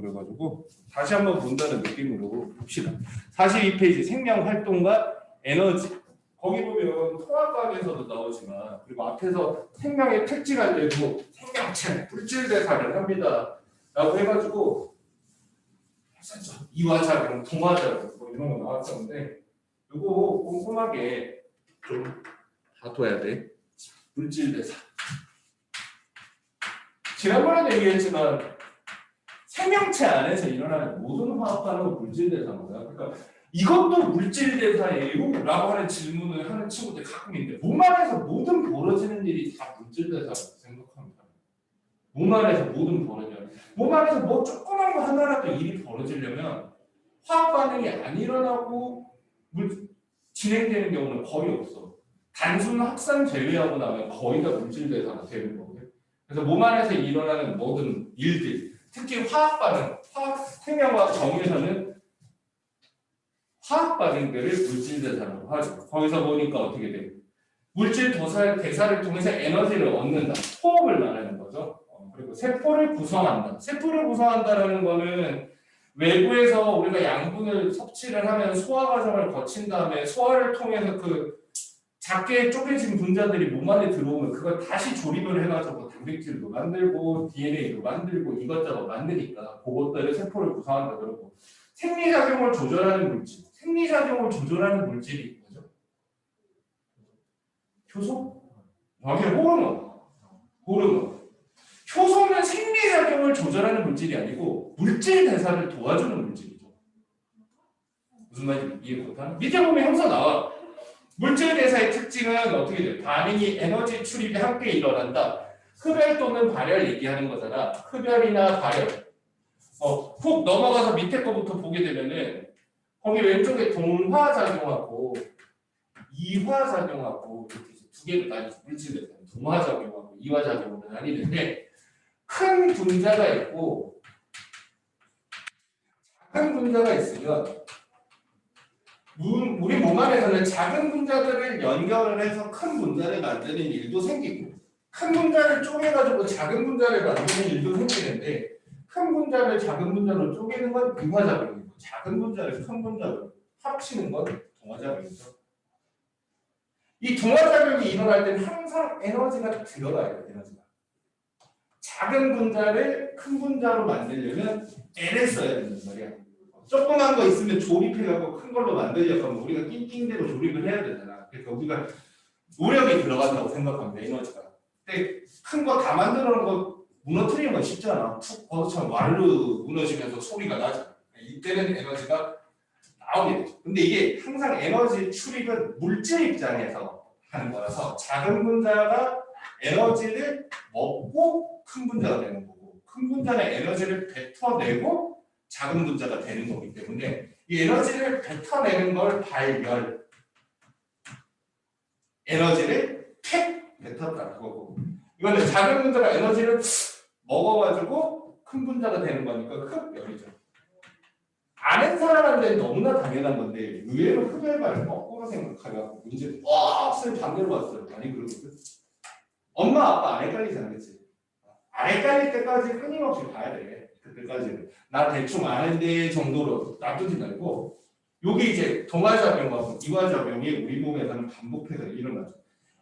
그래가지고 다시 한번 본다는 느낌으로 봅시다. 42페이지 생명활동과 에너지. 거기 보면 통합과학에서도 나오지만 그리고 앞에서 생명의 특징할 때도 생명체, 물질대사를 합니다 라고 해가지고 했었죠. 이화작용, 동화작용 뭐 이런 거 나왔었는데 이거 꼼꼼하게 좀 봐둬야 돼. 물질대사. 지난번에도 얘기했지만 생명체 안에서 일어나는 모든 화학 반응은 물질대사입니다. 그러니까 이것도 물질대사예요? 라고 하는 질문을 하는 친구들 가끔 있는데 몸 안에서 모든 벌어지는 일이 다 물질대사라고 생각합니다. 몸 안에서 모든 벌어지는 몸 안에서 뭐 조그만 거 하나라도 일이 벌어지려면 화학 반응이 안 일어나고 진행되는 경우는 거의 없어. 단순 확산 제외하고 나면 거의 다 물질대사가 되는 거고요. 그래서 몸 안에서 일어나는 모든 일들, 특히 화학 반응, 생명과학 정의에서는 화학 반응들을 물질대사라고 하죠. 거기서 보니까 어떻게 돼요? 물질 대사를 통해서 에너지를 얻는다. 호흡을 말하는 거죠. 그리고 세포를 구성한다. 세포를 구성한다라는 거는 외부에서 우리가 양분을 섭취를 하면 소화 과정을 거친 다음에 소화를 통해서 그 작게 쪼개진 분자들이 몸 안에 들어오면 그걸 다시 조립을 해가지고 단백질도 만들고 DNA도 만들고 이것저것 만드니까 그것들을 세포를 구성한다 그러고 생리작용을 조절하는 물질, 생리작용을 조절하는 물질이 뭐죠? 효소? 아니 호르몬. 효소는 생리작용을 조절하는 물질이 아니고 물질 대사를 도와주는 물질이죠. 무슨 말인지 이해 못하나? 밑에 보면 형사 나와. 물질 대사의 특징은 어떻게 돼요? 반응이 에너지 출입이 함께 일어난다. 흡열 또는 발열 얘기하는 거잖아. 흡열이나 발열. 훅 넘어가서 밑에 거부터 보게 되면은 거기 왼쪽에 동화작용하고 이화작용하고 이렇게 두 개를 나뉘죠. 물질 대사. 동화작용하고 이화작용으로 나뉘는데 큰 분자가 있고 작은 분자가 있으면 우리 몸 안에서는 작은 분자들을 연결을 해서 큰 분자를 만드는 일도 생기고 큰 분자를 쪼개가지고 작은 분자를 만드는 일도 생기는데 큰 분자를 작은 분자로 쪼개는 건 이화작용이고 작은 분자를 큰 분자로 합치는 건 동화작용이죠. 이 동화작용이 일어날 때는 항상 에너지가 들어가요. 에너지가. 작은 분자를 큰 분자로 만들려면 N을 써야 된단 말이야. 조그만 거 있으면 조립해갖고 큰 걸로 만들려고 하면 우리가 낑낑대로 조립을 해야 되잖아. 그러니까 우리가 노력이 들어간다고 생각하면 에너지가. 근데 큰 거 다 만들어 놓은 거 무너뜨리는 건 쉽잖아. 툭 버섯처럼 와르르 무너지면서 소리가 나잖아. 이때는 에너지가 나오게 되죠. 근데 이게 항상 에너지 출입은 물질 입장에서 하는 거라서 작은 분자가 에너지를 먹고 큰 분자가 되는 거고 큰 분자는 에너지를 뱉어내고 작은 분자가 되는 거기 때문에 이 에너지를 뱉어내는 걸 발열, 에너지를 팩 뱉었다 그거고 이거는 작은 분자가 에너지를 먹어가지고 큰 분자가 되는 거니까 흡열이죠. 아는 사람한테는 너무나 당연한 건데 의외로 흡열발을 거꾸로 생각하려고 문제는 쌤 반대로 봤어요. 아니 그러거든. 엄마 아빠 안 헷갈리잖아, 그치? 안 헷갈릴 때까지 끊임없이 봐야 돼. 그때까지는 나 대충 아는데 정도로 놔두지 말고 요게 이제 동화작용하고 이화작용이 우리 몸에서는 반복해서 일어나죠.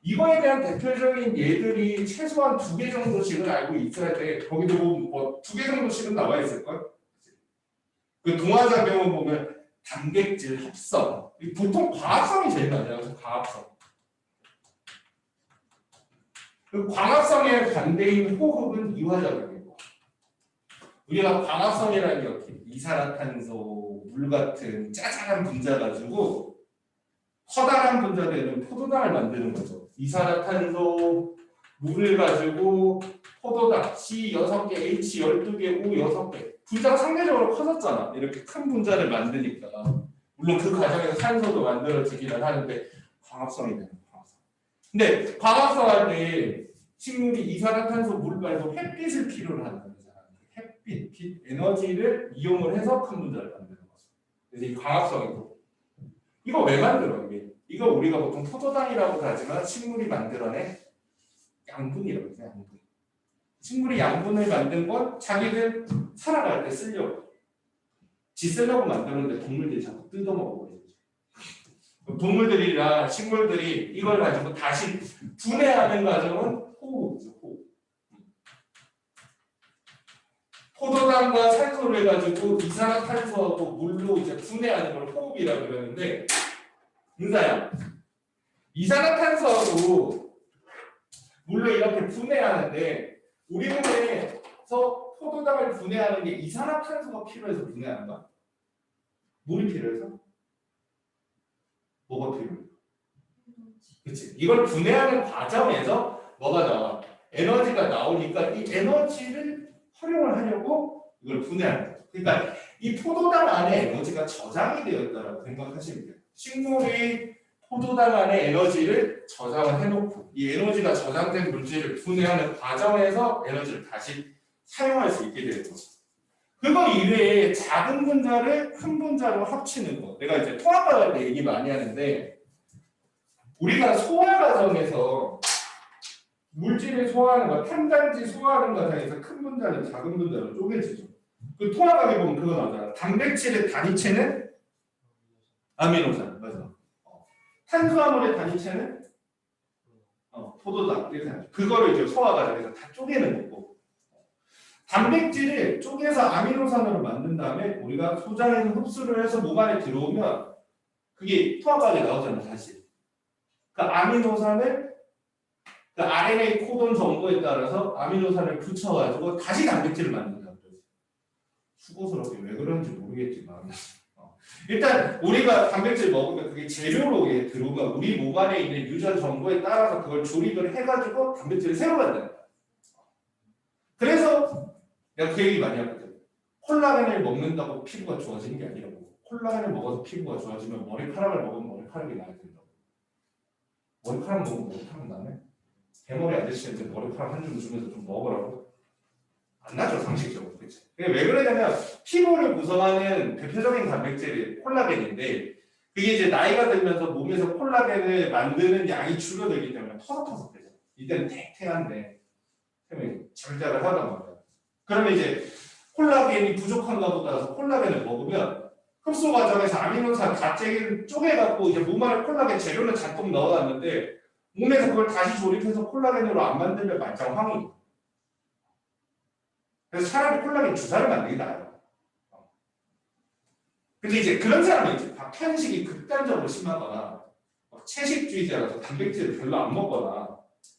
이거에 대한 대표적인 예들이 최소한 2개 정도씩은 알고 있어야 돼. 거기도 뭐 2개 정도씩은 나와 있을걸? 그 동화작용을 보면 단백질 합성. 보통 과합성이 제일 많아요. 과합성. 그 광합성의 반대인 호흡은 이화작용이고 우리가 광합성이라는 게 어떻게 이산화탄소, 물 같은 짜잘한 분자 가지고 커다란 분자 되는 포도당을 만드는 거죠. 이산화탄소, 물을 가지고 포도당 C 6개, H 12개, O 6개 분자가 상대적으로 커졌잖아. 이렇게 큰 분자를 만드니까 물론 그 과정에서 산소도 만들어지기는 하는데 광합성이 되는 광합성. 근데 광합성 할 때 식물이 이산화탄소, 물 말고 햇빛을 필요로 하는 거잖아. 햇빛, 빛, 에너지를 이용을 해서 큰 분자를 만드는 거죠. 그래서 이 광합성이고 이거 왜 만들어 이게? 이거 우리가 보통 포도당이라고 하지만 식물이 만들어낸 양분이라고 해요. 양분. 식물이 양분을 만든 건 자기들 살아갈 때 쓰려고. 지 쓰려고 만드는데 동물들이 자꾸 뜯어먹어버리죠. 동물들이나 식물들이 이걸 가지고 다시 분해하는 과정은 호흡이죠. 호흡. 포도당과 산소를 가지고 이산화탄소하고 물로 이제 분해하는 걸 호흡이라고 그러는데, 인사야. 이산화탄소하고 물로 이렇게 분해하는데 우리 몸에서 포도당을 분해하는 게 이산화탄소가 필요해서 분해하는 거야? 물이 필요해서? 뭐가 필요해? 그치? 이걸 분해하는 과정에서 뭐가 나와? 에너지가 나오니까 이 에너지를 활용을 하려고 이걸 분해하는 거죠. 그러니까 이 포도당 안에 에너지가 저장이 되어 있다고 생각하시면 돼요. 식물이 포도당 안에 에너지를 저장을 해놓고 이 에너지가 저장된 물질을 분해하는 과정에서 에너지를 다시 사용할 수 있게 되는 거죠. 그거 이외에 작은 분자를 큰 분자로 합치는 거. 내가 이제 통합과정 때 얘기 많이 하는데 우리가 소화 과정에서 물질을 소화하는 거, 탄단지 소화하는 과정에서 큰 분자는 작은 분자로 쪼개지죠. 그 통합하게 보면 그거 나오잖아. 단백질의 단위체는 아미노산, 맞아. 탄수화물의 단위체는 포도당 이렇게 하죠. 그거를 이제 소화 과정에서 다 쪼개는 거고. 단백질을 쪼개서 아미노산으로 만든 다음에 우리가 소장에서 흡수를 해서 몸 안에 들어오면 그게 통합하게 나오잖아, 다시. 그 아미노산을 그 RNA 코돈 정보에 따라서 아미노산을 붙여가지고 다시 단백질을 만든다는 거지. 수고스럽게 왜 그런지 모르겠지만 일단 우리가 단백질 먹으면 그게 재료로 들어오면 우리 몸 안에 있는 유전 정보에 따라서 그걸 조립을 해가지고 단백질을 새로 만든다. 그래서 내가 그 얘기 많이 하거든. 콜라겐을 먹는다고 피부가 좋아지는 게 아니라고. 콜라겐을 먹어서 피부가 좋아지면 머리카락을 먹으면 머리카락이 나야 된다고. 머리카락 먹으면 머리카락 나네? 대머리 아저씨한테 머리카락 한 줌 주면서 좀 먹으라고? 안 나죠, 상식적으로. 그치? 왜 그러냐면 피부를 구성하는 대표적인 단백질이 콜라겐인데 그게 이제 나이가 들면서 몸에서 콜라겐을 만드는 양이 줄어들기 때문에 터석터석해져. 이때는 탱탱한데 절제를 하단 말이야. 그러면 이제 콜라겐이 부족한가 보다 해서 콜라겐을 먹으면 흡수 과정에서 아미노산 가재기를 쪼개갖고 이제 몸 안에 콜라겐 재료는 잔뜩 넣어놨는데 몸에서 그걸 다시 조립해서 콜라겐으로 안 만들면 만장황이. 그래서 차라리 콜라겐 주사를 만들기 나아요. 근데 이제 그런 사람이 이제 편식이 극단적으로 심하거나 채식주의자라서 단백질을 별로 안 먹거나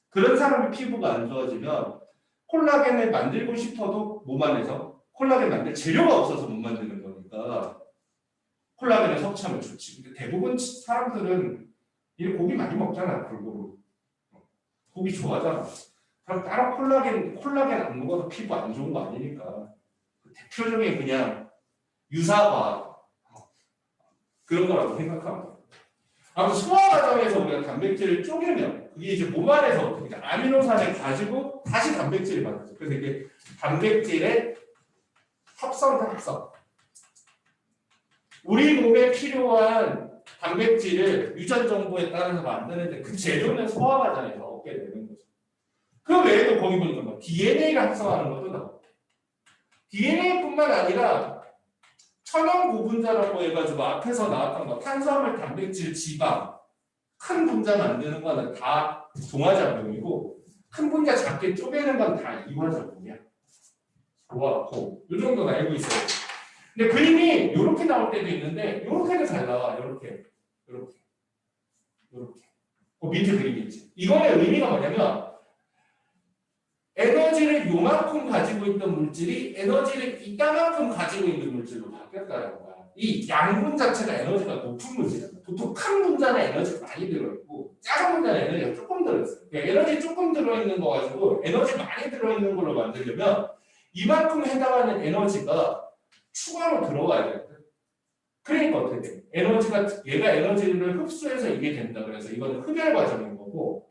그런 사람의 피부가 안 좋아지면 콜라겐을 만들고 싶어도 몸 안에서 콜라겐 만들 재료가 없어서 못 만드는 거니까 콜라겐을 섭취하면 좋지. 근데 대부분 사람들은 이 고기 많이 먹잖아, 골고루. 고기 좋아하잖아. 그럼 따로 콜라겐 안 먹어서 피부 안 좋은 거 아니니까. 대표적인 그냥 유사과학 그런 거라고 생각하면 돼요. 아무튼 소화 과정에서 우리가 단백질을 쪼개면 그게 이제 몸 안에서 그러니까 아미노산을 가지고 다시 단백질을 만들죠. 그래서 이게 단백질의 합성. 우리 몸에 필요한 단백질을 유전 정보에 따라서 만드는데 그 재료는 소화 과정에서 얻게 되는 거죠. 그 외에도 거기 보니까 뭐 DNA를 합성하는 것도 나오고 DNA뿐만 아니라 천연 고분자라고 해가지고 앞에서 나왔던 거 탄수화물, 단백질, 지방 큰 분자 만드는 거는 다 동화작용이고 큰 분자 작게 쪼개는 건 다 이화작용이야. 좋았고 이 정도는 알고 있어요. 근데 그림이 이렇게 나올 때도 있는데 이렇게도 잘 나와. 이렇게 그 밑에 그림이 있지. 이거의 의미가 뭐냐면 에너지를 요만큼 가지고 있던 물질이 에너지를 이따만큼 가지고 있는 물질로 바뀌었다는 거야. 이 양분 자체가 에너지가 높은 물질이야. 보통 큰 분자는 에너지가 많이 들어있고 작은 분자는 에너지가 조금 들어있어요. 그러니까 에너지 조금 들어있는 거 가지고 에너지 많이 들어있는 걸로 만들려면 이만큼 해당하는 에너지가 추가로 들어가야 되거든. 그러니까 어떻게 돼? 얘가 에너지를 흡수해서 이게 된다. 그래서 이거는 흡열 과정인 거고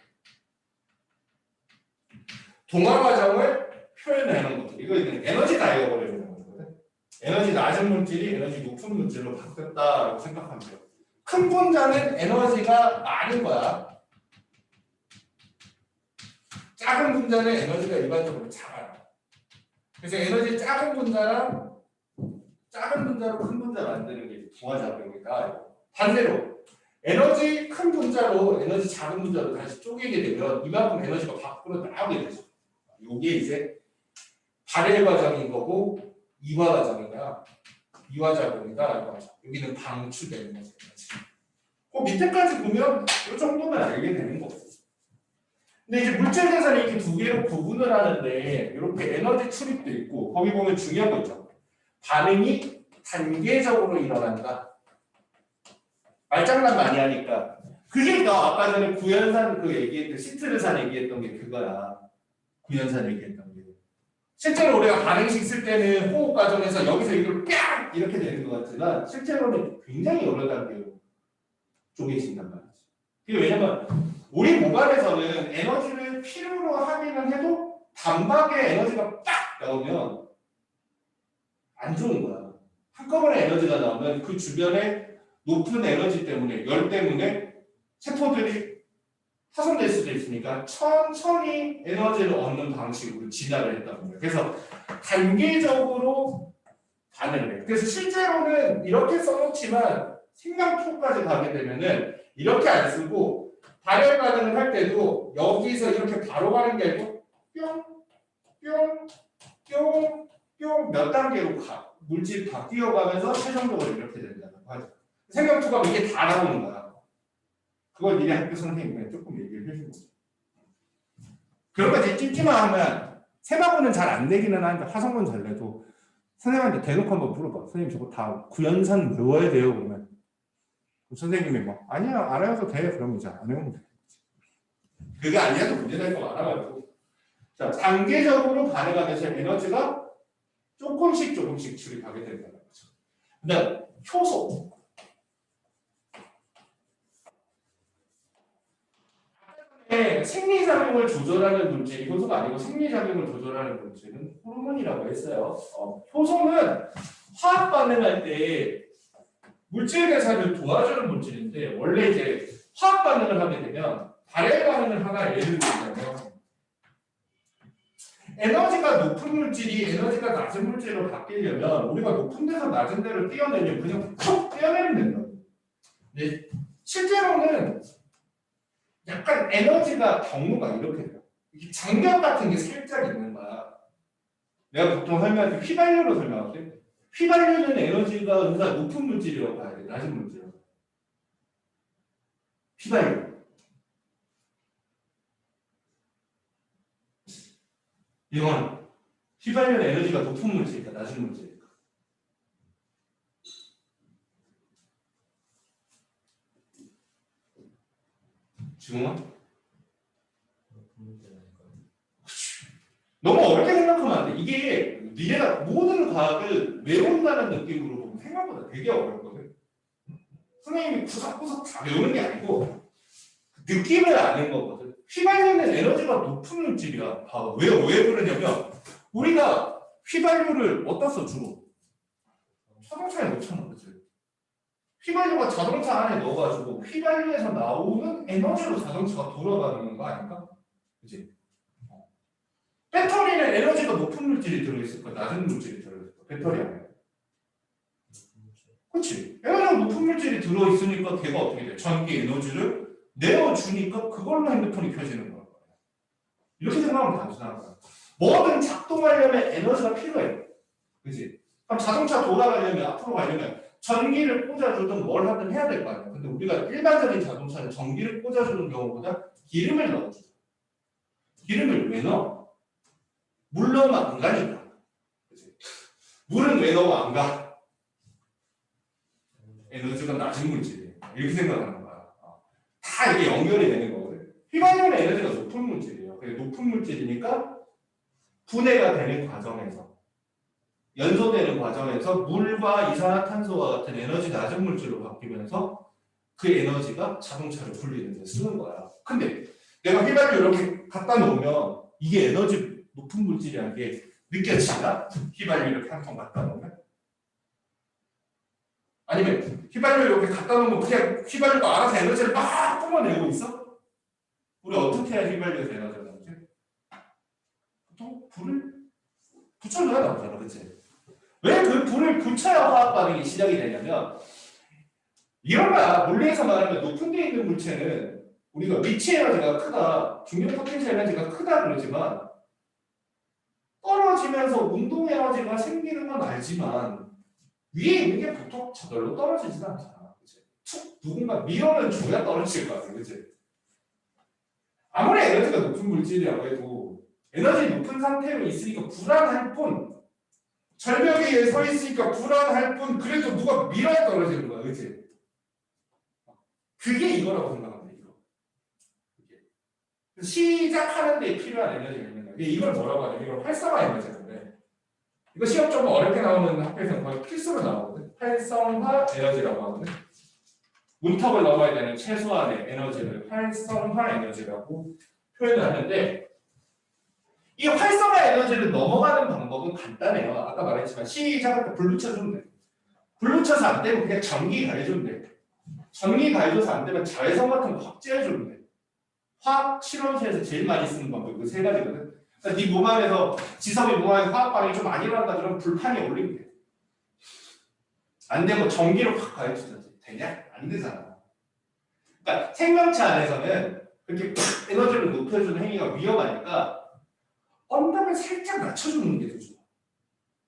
동화 과정을 표현하는 것들. 이거는 에너지 다이어그램이라는 거거든. 에너지 낮은 물질이 에너지 높은 물질로 바뀌었다라고 생각하면 돼요. 큰 분자는 에너지가 많은 거야. 작은 분자는 에너지가 일반적으로 작아요. 그래서 에너지 작은 분자랑 작은 분자로 큰 분자 만드는 게 부하작용이다. 반대로 에너지 큰 분자로 에너지 작은 분자로 다시 쪼개게 되면 이만큼 에너지가 밖으로 나오게 되죠. 이게 이제 발열 과정인 거고 이화 과정이다. 이화 작용이다. 여기는 방출되는 거죠. 그 밑에까지 보면 이 정도만 알게 되는 거고. 근데 이제 물질 대사를 이렇게 두 개로 구분을 하는데 이렇게 에너지 출입도 있고 거기 보면 중요한 거 있죠. 반응이 단계적으로 일어난다. 말장난 많이 하니까. 그게 너 아까 전에 구연산 그 얘기했던 시트르산 얘기했던 게 그거야. 구연산 얘기했던 게. 실제로 우리가 반응식 쓸 때는 호흡 과정에서 여기서 이걸 뺨 이렇게 되는 것 같지만 실제로는 굉장히 여러 단계로 쪼개진단 말이지. 그게 왜냐면 우리 모발에서는 에너지를 필요로 하기는 해도 단박에 에너지가 딱 나오면 안 좋은 거야. 한꺼번에 에너지가 나오면 그 주변에 높은 에너지 때문에 열 때문에 세포들이 파손될 수도 있으니까 천천히 에너지를 얻는 방식으로 진화를 했다는 거예요. 그래서 단계적으로 반응을 해요. 그래서 실제로는 이렇게 써놓지만 생명초까지 가게 되면은 이렇게 안 쓰고 발열 반응을 할 때도 여기서 이렇게 바로 가는 게 아니고 뿅뿅뿅뿅 몇 단계로 가. 물질이 다 뛰어가면서 최종적으로 이렇게 된다는 거죠. 생명초가 이게 다 나오는 거야. 그걸 니네 학교 선생님이 조금 얘기를 해준 거죠. 그런 거 이제 찝찝만 하면 세마고는 잘 안 내기는 하는데 화성은 잘 내도 선생님한테 대놓고 한번 물어봐. 선생님 저거 다 구연산 외워야 돼요. 그러면 선생님이 막 아니야 안 해도 돼. 그러면 이제 안 외우면 돼. 그게 아니어도 문제될 거 많아가지고. 자, 단계적으로 반응하면서 에너지가 조금씩 출입하게 된다는 거죠. 그다음 효소. 생리작용을 조절하는 물질이 효소가 아니고 생리작용을 조절하는 물질은 호르몬이라고 했어요. 효소는 화학 반응할 때 물질 대사를 도와주는 물질인데 원래 이제 화학 반응을 하게 되면 발열 반응을 하나 예를 들자면 에너지가 높은 물질이 에너지가 낮은 물질로 바뀌려면 우리가 높은 데서 낮은 데로 뛰어내려면 그냥 푹 뛰어내면 된다. 근데 실제로는 약간 에너지가 경로가 이렇게 돼요. 장벽 같은 게 살짝 있는 거야. 내가 보통 설명할 때 휘발유로 설명할 때 휘발유는 에너지가 높은 물질이라고 봐야 돼. 낮은 물질이라고. 휘발유. 이건 휘발유는 에너지가 높은 물질이니까 낮은 물질이니까. 지금은? 너무 어렵게 생각하면 안 돼. 이게 니네가 모든 과학을 외운다는 느낌으로 보면 생각보다 되게 어렵거든. 선생님이 구석구석 다 외우는 게 아니고 느낌을 아는 거거든. 휘발유는 에너지가 높은 물질이야. 봐봐. 왜 그러냐면 우리가 휘발유를 어디다 써 주로? 자동차에 넣잖아. 그치? 휘발유가 자동차 안에 넣어가지고 휘발유에서 나오는 에너지로 자동차가 돌아가는 거 아닐까? 그치? 배터리는 에너지가 높은 물질이 들어있을 거야. 낮은 물질이 들어있을 거야. 배터리 안에. 그치? 에너지가 높은 물질이 들어있으니까 걔가 어떻게 돼? 전기 에너지를 내어주니까 그걸로 핸드폰이 켜지는 거야. 이렇게 생각하면 단순한 거야. 뭐든 작동하려면 에너지가 필요해. 그치? 그럼 자동차 돌아가려면, 앞으로 가려면 전기를 꽂아주든 뭘 하든 해야 될 거 아니야. 근데 우리가 일반적인 자동차는 전기를 꽂아주는 경우보다 기름을 넣어줘. 기름을 왜 넣어? 물 넣으면 안 가니까. 그치? 물은 왜 넣으면 안 가? 에너지가 낮은 물질이에요. 이렇게 생각하는 거야. 다 이게 연결이 되는 거거든. 휘발유는 에너지가 높은 물질이에요. 높은 물질이니까 분해가 되는 과정에서 연소되는 과정에서 물과 이산화탄소와 같은 에너지 낮은 물질로 바뀌면서 그 에너지가 자동차를 굴리는 데 쓰는 거야. 근데 내가 휘발유 이렇게 갖다 놓으면 이게 에너지 높은 물질이라는 게 느껴지나? 휘발유 이렇게 한 통 갖다 놓으면? 아니면 휘발유 이렇게 갖다 놓으면 그냥 휘발유가 알아서 에너지를 막 뿜어내고 있어? 우리 어떻게 해야 휘발유에서 에너지가 나오지? 보통 붙여줘야 나오잖아, 그치? 왜 그 불을 붙여야 화학 반응이 시작이 되냐면 이런 거야. 물리에서 말하면 높은 데 있는 물체는 우리가 위치 에너지가 크다, 중력 포텐셜 에너지가 크다 그러지만 떨어지면서 운동 에너지가 생기는 건 알지만 위에 있는 게 보통 저절로 떨어지지는 않잖아. 그치? 툭 누군가 밀어는 줘야 떨어질 거 같아. 그치? 아무리 에너지가 높은 물질이라고 해도 에너지 높은 상태로 있으니까 불안할 뿐 절벽 위에 서 있으니까 불안할 뿐 그래도 누가 밀어야 떨어지는 거야. 그치? 그게 이거라고 생각하면 돼. 이거. 시작하는 데 필요한 에너지가 있는 거야. 이걸 뭐라고 하냐? 이걸 활성화 에너지인데 이거 시험 좀 어렵게 나오는 학교에서는 거의 필수로 나오거든. 활성화 에너지라고 하거든. 문턱을 넘어야 되는 최소한의 에너지를 활성화 에너지라고 표현을 하는데 이 활성화 에너지를 넘어가는 방법은 간단해요. 아까 말했지만 시작할 때 불 붙여주면 돼. 불 붙여서 안 되면 그냥 전기 가해주면 돼. 전기 가해줘서 안 되면 자외선 같은 거 확제해주면 돼. 화학 실험실에서 제일 많이 쓰는 방법이 그 세 가지거든. 그러니까 네 몸 안에서 지석이 몸 안에 화학 반응이 좀 많이 일어난다 그러면 불판이 올리면 돼. 안 되면 전기로 확 가해주든지 되냐? 안 되잖아. 그러니까 생명체 안에서는 그렇게 에너지를 높여주는 행위가 위험하니까 언덕을 살짝 낮춰주는 게 더 좋아.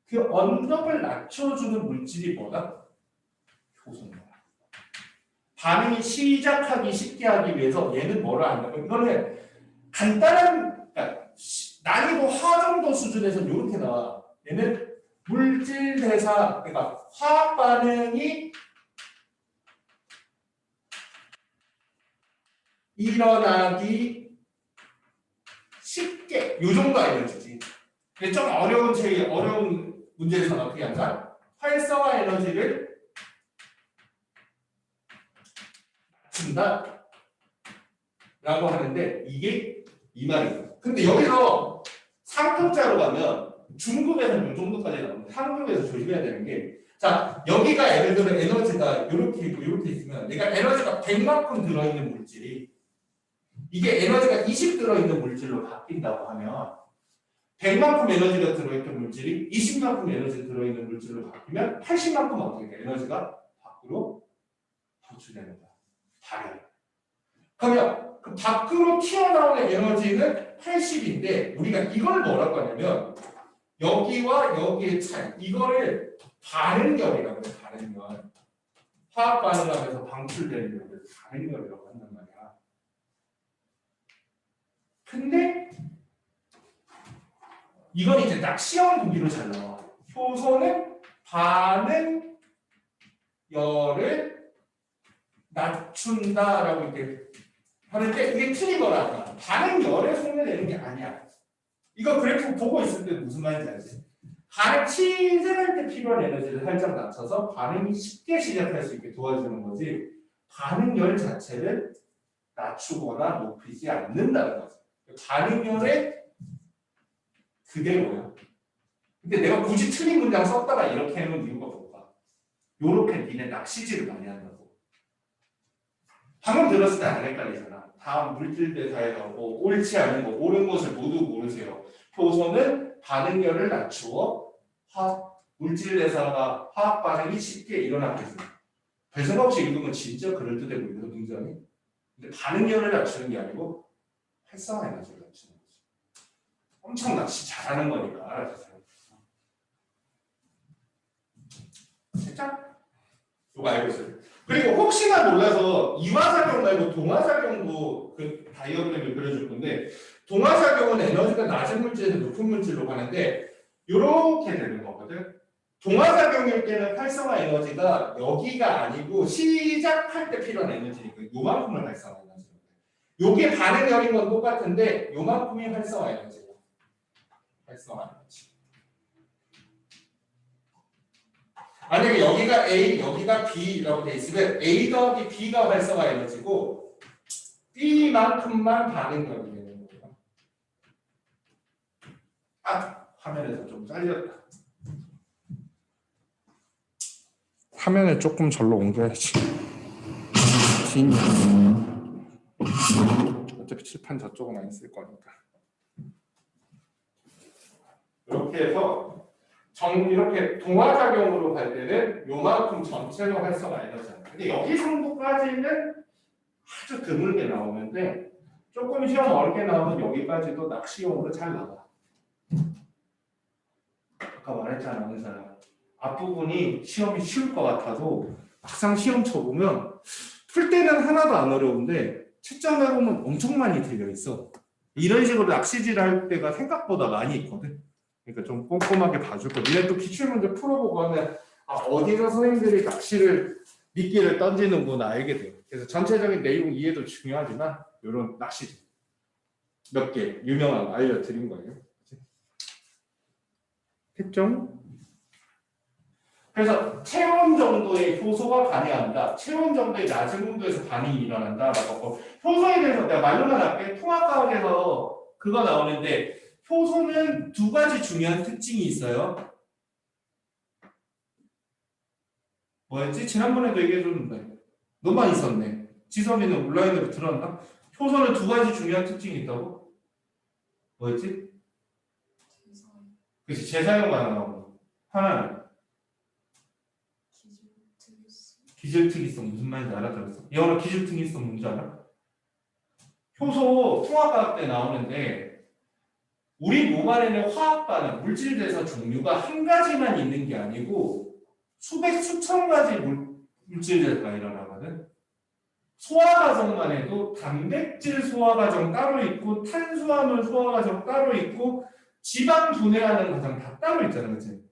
그 언덕을 낮춰주는 물질이 뭐다? 효소입니다. 반응이 시작하기 쉽게 하기 위해서 얘는 뭐라 한다고? 이거는 간단한 그러니까 난이도 하 정도 수준에서 이렇게 나와. 얘는 물질 대사 그러니까 화학 반응이 일어나기 쉽게 요 정도 에너지지. 근데 좀 어려운 문제에서는 어떻게 한다? 활성화 에너지를 준다 라고 하는데 이게 이 말이에요. 근데 여기서 상급자로 가면 중급에서는 이 정도까지 나오는데 상급에서 조심해야 되는 게 자 여기가 예를 들어 에너지가 이렇게 있고 이렇게 있으면 내가 에너지가 100만큼 들어있는 물질이 이게 에너지가 20 들어있는 물질로 바뀐다고 하면 100만큼 에너지가 들어있던 물질이 20만큼 에너지 들어있는 물질로 바뀌면 80만큼 어떻게 돼? 에너지가 밖으로 방출되는 거야. 발열. 그러면 그 밖으로 튀어나오는 에너지는 80인데 우리가 이걸 뭐라고 하냐면 여기와 여기의 차이 이거를 반응열이라고 해요. 반응열. 화학 반응하면서 방출되는 열을 반응열이라고 한단 말이야. 근데 이건 이제 딱 시험 보기로 잘 나와. 효소는 반응열을 낮춘다라고 이렇게 하는데 이게 틀린 거라. 반응열에 속내내는 게 아니야. 이거 그래프 보고 있을 때 무슨 말인지 알지? 반응 시작할 때 필요한 에너지를 살짝 낮춰서 반응이 쉽게 시작할 수 있게 도와주는 거지 반응열 자체를 낮추거나 높이지 않는다는 거지. 반응열의 그대로야. 근데 내가 굳이 틀린 문장 썼다가 이렇게 해놓은 이유가 뭘까? 요렇게 니네 낚시질을 많이 한다고. 방금 들었을 때 안 헷갈리잖아. 다음 물질 대사에서 뭐 옳지 않은 거, 옳은 것을 모두 고르세요. 효소는 반응열을 낮추어 물질 대사가 화학 반응이 쉽게 일어나겠습니다. 별 생각 없이 읽으면 진짜 그럴듯해 보이는 문장이. 근데 반응열을 낮추는 게 아니고 활성화 에너지를 낮추는 거지. 엄청 낚시 잘하는 거니까 알아주세요. 살짝 이거 알고 있어요. 그리고 혹시나 몰라서 이화작용 말고 동화작용도 그 다이어그램을 그려줄 건데 동화작용은 에너지가 낮은 물질에서 높은 물질로 가는데 이렇게 되는 거거든. 동화작용일 때는 활성화 에너지가 여기가 아니고 시작할 때 필요한 에너지니까 요만큼을 활성화 에너지. 요게 반응열인 건 똑같은데 요만큼이 활성화 에너지예요. 활성화 에너지. 만약에 여기가 A, 여기가 B라고 돼 있으면 A 더하기 B가 활성화 에너지고 B만큼만 반응열이 되는 거예요. 아, 화면에서 좀 잘렸다. 화면을 조금 절로 옮겨야지. 어차피 칠판 저쪽은 안 쓸 거니까. 이렇게 이렇게 해서 이렇게 동화작용으로 갈 때는 요만큼 전체로 활성화 에너지잖아요. 근데 여기 정도까지는 아주 드물게 나오는데 조금 시험 어렵게 나오면 여기까지도 낚시용으로 잘 나와. 아까 말했잖아, 은사야. 앞부분이 시험이 쉬울 것 같아도 막상 시험 쳐보면 풀 때는 하나도 안 어려운데 채점해보면 엄청 많이 들려 있어. 이런 식으로 낚시질 할 때가 생각보다 많이 있거든. 그러니까 좀 꼼꼼하게 봐줄 거. 니네 또 기출문제 풀어보고 하면 어디서 선생님들이 미끼를 던지는구나 알게 돼요. 그래서 전체적인 내용 이해도 중요하지만 이런 낚시질 몇 개 유명한 거 알려드린 거예요. 했죠? 그래서 체온 정도의 효소가 관여한다. 체온 정도의 낮은 온도에서 반응이 일어난다라고. 효소에 대해서 내가 말로만 할게. 통합과학에서 그거 나오는데 효소는 두 가지 중요한 특징이 있어요. 뭐였지? 지난번에도 얘기해줬는데 너무 많이 있었네. 지섭이는 온라인으로 들었나? 효소는 두 가지 중요한 특징이 있다고? 뭐였지? 그치, 재사용 하나 나오고 하나는 기질특이성. 무슨 말인지 알아들었어? 영어로 기질특이성 뭔지 알아? 효소 통합과학 때 나오는데 우리 몸 안에는 화학 반응, 물질 대사 종류가 한 가지만 있는 게 아니고 수백 수천 가지 물질 대사가 일어나거든. 소화 과정만 해도 단백질 소화 과정 따로 있고 탄수화물 소화 과정 따로 있고 지방 분해하는 과정 다 따로 있잖아, 그치?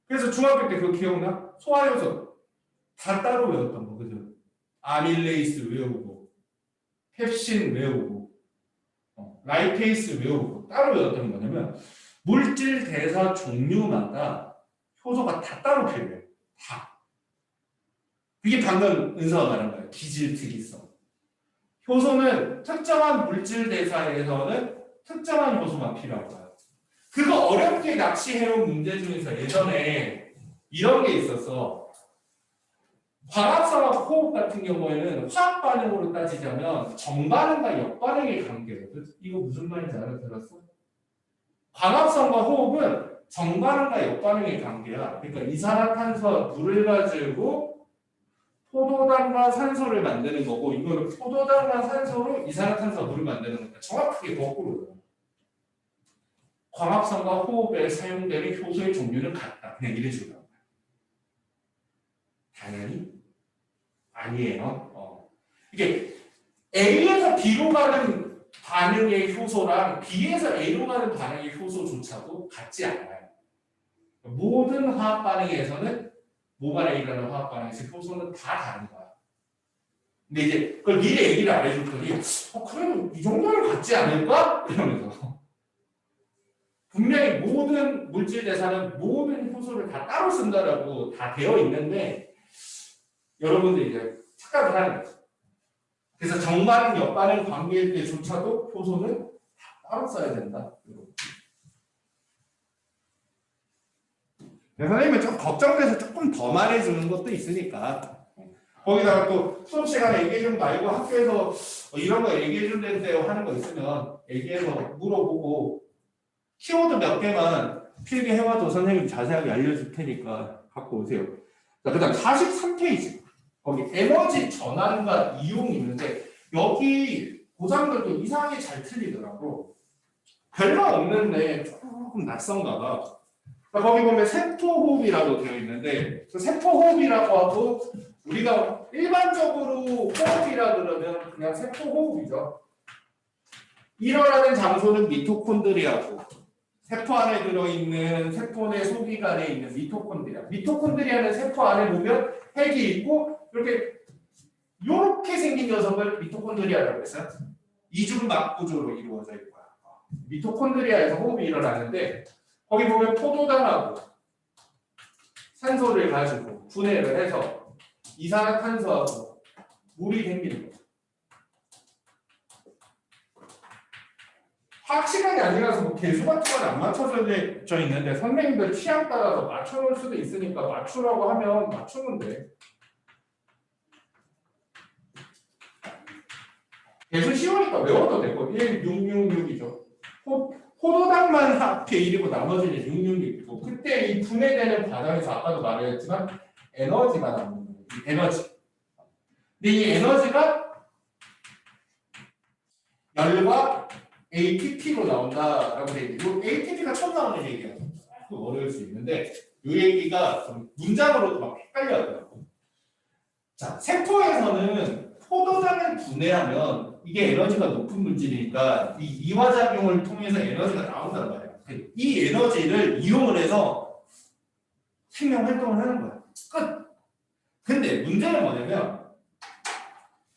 그래서 중학교 때 그거 기억나? 소화효소 다 따로 외웠던 거, 그죠? 아밀레이스 외우고, 펩신 외우고, 라이페이스 외우고, 따로 외웠던 게 뭐냐면, 물질 대사 종류마다 효소가 다 따로 필요해. 다. 그게 방금 은서가 말한 거예요. 기질특이성. 효소는 특정한 물질 대사에서는 특정한 효소만 필요한 거야. 그거 어렵게 낚시해온 문제 중에서 예전에 이런 게 있었어. 광합성과 호흡 같은 경우에는 화학 반응으로 따지자면 정반응과 역반응의 관계거든. 이거 무슨 말인지 알아들었어? 광합성과 호흡은 정반응과 역반응의 관계야. 그러니까 이산화탄소와 물을 가지고 포도당과 산소를 만드는 거고, 이거는 포도당과 산소로 이산화탄소와 물을 만드는 거니까 정확하게 거꾸로요. 광합성과 호흡에 사용되는 효소의 종류는 같다. 그냥 이런 식으로 나온 거야. 당연히 아니에요. 이게 A에서 B로 가는 반응의 효소랑 B에서 A로 가는 반응의 효소조차도 같지 않아요. 모든 화학 반응에서는 모발에 일어나는 화학 반응에서 효소는 다 다른 거야. 근데 이제 그걸 미리 얘기를 안 해줬더니 그래도 이 정도는 같지 않을까? 이러면서 분명히 모든 물질 대사는 모든 효소를 다 따로 쓴다라고 다 되어 있는데 여러분들이 이제 착각을 하는 거죠. 그래서 정반응, 역반응 관계일 때조차도 효소는 다 따로 써야 된다. 선생님은 좀 걱정돼서 조금 더 말해주는 것도 있으니까 거기다가 또 수업 시간에 얘기해준 말고 학교에서 이런 거 얘기해준다는데요 하는 거 있으면 얘기해서 물어보고 키워드 몇 개만 필기해와도 선생님이 자세하게 알려줄 테니까 갖고 오세요. 자, 그 다음 43페이지 거기 에너지 전환과 이용이 있는데 여기 고상들도 이상하게 잘 틀리더라고. 별거 없는데 조금 낯선가 봐. 거기 보면 세포호흡이라고 되어 있는데 그 세포호흡이라고 하고 우리가 일반적으로 호흡이라 그러면 그냥 세포호흡이죠. 일어나는 장소는 미토콘드리아고 세포 안에 들어있는 세포 내 소기관에 있는 미토콘드리아. 미토콘드리아는 세포 안에 보면 핵이 있고 이렇게 생긴 녀석을 미토콘드리아라고 했어요. 이중막 구조로 이루어져 있고요. 미토콘드리아에서 호흡이 일어나는데 거기 보면 포도당하고 산소를 가지고 분해를 해서 이산화탄소하고 물이 생기는 거죠. 화학 시간이 아니라서 뭐 개수 같은 건 안 맞춰져 있는데 선생님들 취향 따라서 맞춰놓을 수도 있으니까 맞추라고 하면 맞추면 돼. 개수 쉬우니까 외워도 되고 1666이죠. 포도당만 앞에 1이고 나머지는 666이고 그때 이 분해되는 과정에서 아까도 말했지만 에너지가 나오는 거예요. 에너지. 근데 이 에너지가 열과 ATP로 나온다라고 돼 있고 ATP가 처음 나오는 얘기야. 조금 어려울 수 있는데 이 얘기가 좀 문장으로도 막 헷갈려요. 자, 세포에서는 포도당을 분해하면 이게 에너지가 높은 물질이니까 이 이화작용을 통해서 에너지가 나온단 말이야. 이 에너지를 이용을 해서 생명 활동을 하는 거야. 끝. 근데 문제는 뭐냐면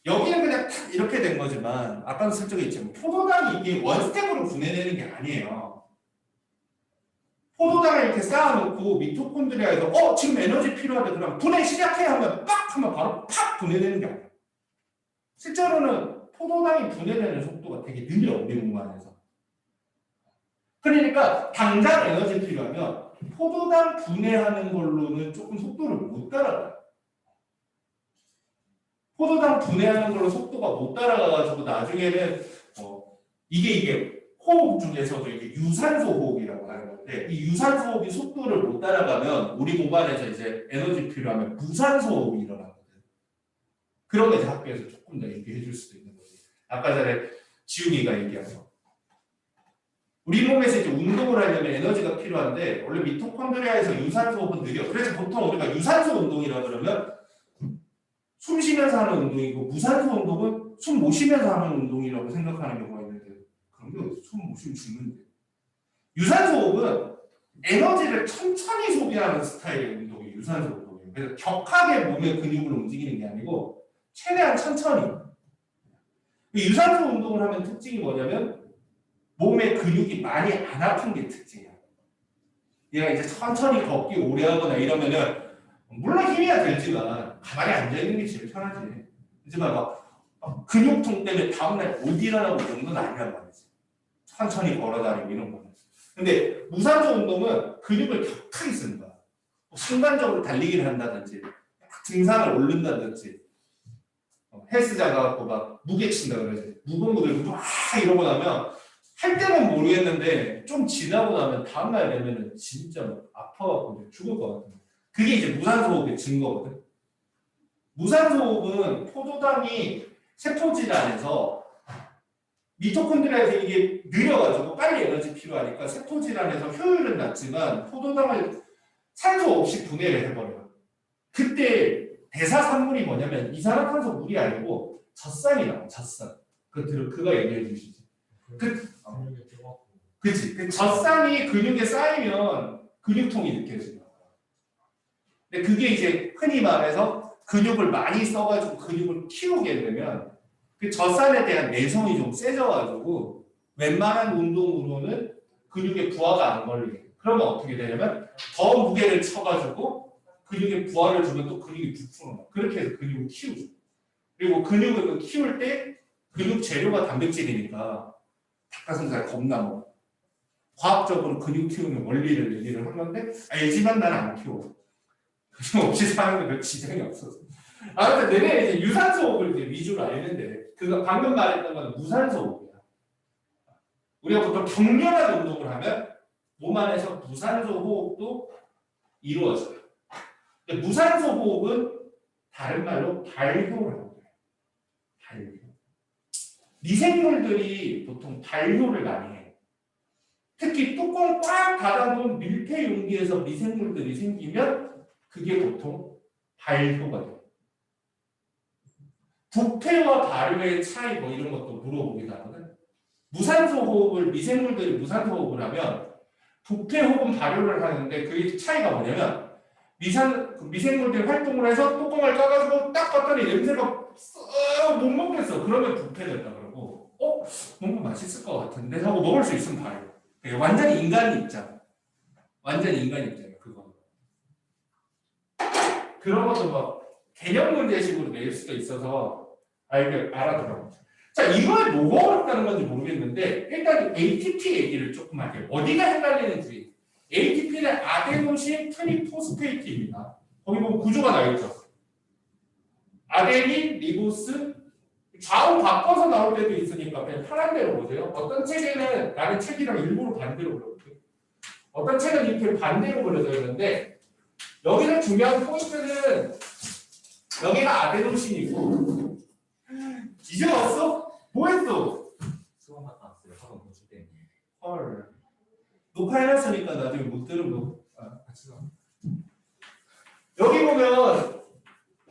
여기는 그냥 탁 이렇게 된 거지만 아까도 설정해 있지만 포도당이 이게 원스텝으로 분해되는 게 아니에요. 포도당을 이렇게 쌓아놓고 미토콘드리아에서 지금 에너지 필요하다 그러면 분해 시작해 하면 빡 하면 바로 팍 분해되는 게 아니에요. 실제로는 포도당이 분해되는 속도가 되게 느려 우리 몸 안에서. 그러니까 당장 에너지 필요하면 포도당 분해하는 걸로는 조금 속도를 못 따라가요. 포도당 분해하는 걸로 속도가 못 따라가가지고 나중에는 이게 호흡 중에서도 이게 유산소 호흡이라고 하는 건데 이 유산소 호흡이 속도를 못 따라가면 우리 몸 안에서 이제 에너지 필요하면 무산소 호흡이 일어나거든. 그런 거 이제 학교에서 조금 더 얘기해 줄 수도 있는 거지. 아까 전에 지웅이가 얘기한 거. 우리 몸에서 이제 운동을 하려면 에너지가 필요한데 원래 미토콘드리아에서 유산소 호흡은 느려. 그래서 보통 우리가 유산소 운동이라 그러면 숨 쉬면서 하는 운동이고 무산소 운동은 숨 못 쉬면서 하는 운동이라고 생각하는 경우가 있는데 그런 게 어디서 숨 못 쉬면 죽는데. 유산소 호흡은 에너지를 천천히 소비하는 스타일의 운동이 유산소 운동이에요. 그래서 격하게 몸의 근육을 움직이는 게 아니고 최대한 천천히. 유산소 운동을 하면 특징이 뭐냐면 몸의 근육이 많이 안 아픈 게 특징이야. 얘가 이제 천천히 걷기 오래 하거나 이러면은 물론 힘이야 들지만 가만히 앉아있는 게 제일 편하지. 하지만 막 근육통 때문에 다음날 못 일어나고 이런 건 아니란 말이지. 천천히 걸어다니고 이런 거는. 근데 무산소 운동은 근육을 격하게 쓰는 거야. 순간적으로 달리기를 한다든지 등산을 오른다든지 헬스장 가갖고 막 무게 친다 그러지. 무거운 거 들고 막 이러고 나면 할 때는 모르겠는데 좀 지나고 나면 다음날 되면은 진짜 아파갖고 죽을 것 같은. 그게 이제 무산소 호흡의 증거거든. 무산소 호흡은 포도당이 세포질환에서 미토콘드리아에서 이게 느려가지고 빨리 에너지 필요하니까 세포질환에서 효율은 낮지만 포도당을 산소 없이 분해를 해버려요. 그때 대사산물이 뭐냐면 이산화탄소 물이 아니고 젖산이 나와. 젖산. 그거 얘기해 주시지. 그치. 그 젖산이 근육에 쌓이면 근육통이 느껴지는 거야. 근데 그게 이제 흔히 말해서 근육을 많이 써가지고 근육을 키우게 되면 그 젖산에 대한 내성이 좀 세져가지고 웬만한 운동으로는 근육에 부하가 안 걸리게. 그러면 어떻게 되냐면 더 무게를 쳐가지고 근육에 부하를 주면 또 근육이 부풀어. 그렇게 해서 근육을 키우죠. 그리고 근육을 키울 때 근육 재료가 단백질이니까 닭가슴살 겁나 먹어. 과학적으로 근육 키우는 원리를 얘기를 한 건데 알지만 나는 안 키워. 근육 없이 사는 게 별 지장이 없어서. 아무튼 내내 이제 유산소 호흡을 이제 위주로 알는데 그거 방금 말했던 건 무산소 호흡이야. 우리가 보통 격렬한 운동을 하면 몸 안에서 무산소 호흡도 이루어져요. 근데 무산소 호흡은 다른 말로 발효를 하는 거예요. 발효. 미생물들이 보통 발효를 많이 해. 특히 뚜껑 꽉 닫아놓은 밀폐 용기에서 미생물들이 생기면 그게 보통 발효가 돼요. 부패와 발효의 차이 뭐 이런 것도 물어보기도 하거든. 무산소 호흡을 미생물들이 무산소 호흡을 하면 부패 혹은 발효를 하는데 그 차이가 뭐냐면 미생물들이 활동을 해서 뚜껑을 까가지고 딱 봤더니 냄새가 못 먹겠어. 그러면 부패됐다 그러고 뭔가 맛있을 것 같은데 하고 먹을 수 있으면 발효. 완전히 인간 입장. 완전히 인간 입장이에요. 그거. 그런 것도 막 개념 문제식으로 낼 수도 있어서 알아두라고. 자, 이걸 뭐가 어렵다는 건지 모르겠는데 일단 ATP 얘기를 조금 할게요. 어디가 헷갈리는지. ATP는 아데노신 트리포스페이트입니다. 거기 보면 구조가 나와 있죠. 아데닌, 리보스, 좌우 바꿔서 나올 때도 있으니까 그냥 편한 대로 보세요. 어떤 책에는 나는 책이랑 일부러 반대로 그려볼게요. 어떤 책은 이렇게 반대로 그려져 있는데 여기서 중요한 포인트는 여기가 아데노신이고 이제 왔어? 뭐 했어? 수업 갔다 왔어요. 학원 공부 때문에. 헐. 녹화해놨으니까 나중에 못 들으면 같이 가. 여기 보면 요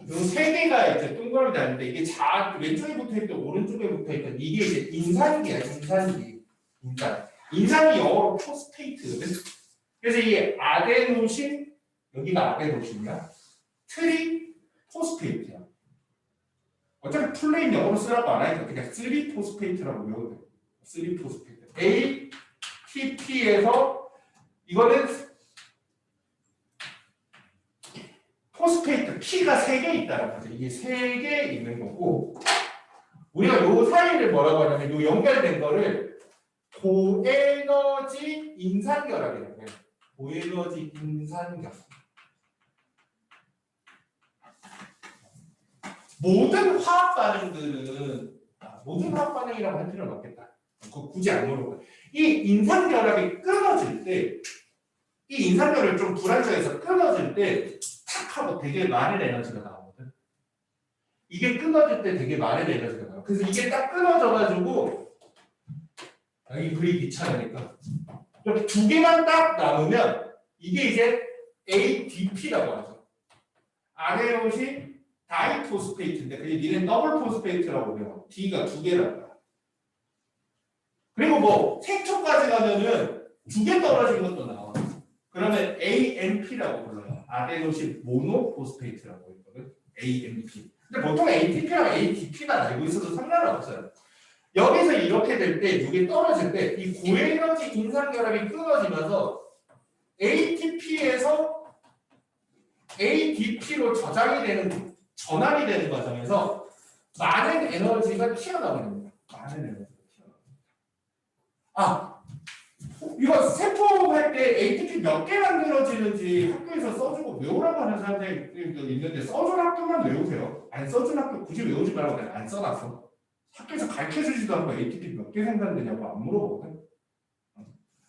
세 개가 이제 동그라미 다는데 이게 왼쪽에 붙어있던 오른쪽에 붙어있던 이게 이제 인산기야. 인산이 영어로 포스페이트거든. 그래서 이 아데노신 여기가 아데노신이야. 트리 포스페이트야. 어차피 플레인 영어로 쓰라고 안 하니까 그냥 3포스페이트라고 외워도 돼. 3포스페이트. ATP에서 이거는 포스페이트 P가 3개 있다는 거죠. 이게 3개 있는 거고 우리가 요 사이를 뭐라고 하냐면 요 연결된 거를 고에너지 인산결합이라고 해요. 고에너지 인산결합. 모든 화학 반응이라고 할 필요는 없겠다. 그거 굳이 안 물어봐. 이 인산결합이 끊어질 때, 이 인산결을 좀 불안정해서 끊어질 때, 탁 하고 되게 많은 에너지가 나오거든. 이게 끊어질 때 되게 많은 에너지가 나와. 그래서 이게 딱 끊어져가지고, 여기 그리기 귀찮으니까. 이렇게 두 개만 딱 남으면, 이게 이제 ADP라고 하죠. 아데노신 다이포스페이트인데 그게 니네 더블 포스페이트라고 해요. D가 두 개라고. 그리고 뭐 색초까지 가면은 두 개 떨어진 것도 나와. 그러면 AMP라고 불러요. 아데노신 모노포스페이트라고 했거든. AMP. 근데 보통 ATP랑 ADP만 알고 있어도 상관은 없어요. 여기서 이렇게 될 때, 이게 떨어질 때 이 고에너지 인산결합이 끊어지면서 ATP에서 ADP로 전환이 되는 과정에서 많은 에너지가 튀어나옵니다. 많은 에너지가 튀어나옵니다. 이거 세포할 때 ATP 몇 개 만들어지는지 학교에서 써주고 외우라고 하는 사람들도 있는데 써준 학교만 외우세요. 안 써준 학교 굳이 외우지 말라고 내가 안 써놨어. 학교에서 가르쳐주지도 않고 ATP 몇 개 생산되냐고 안 물어보거든.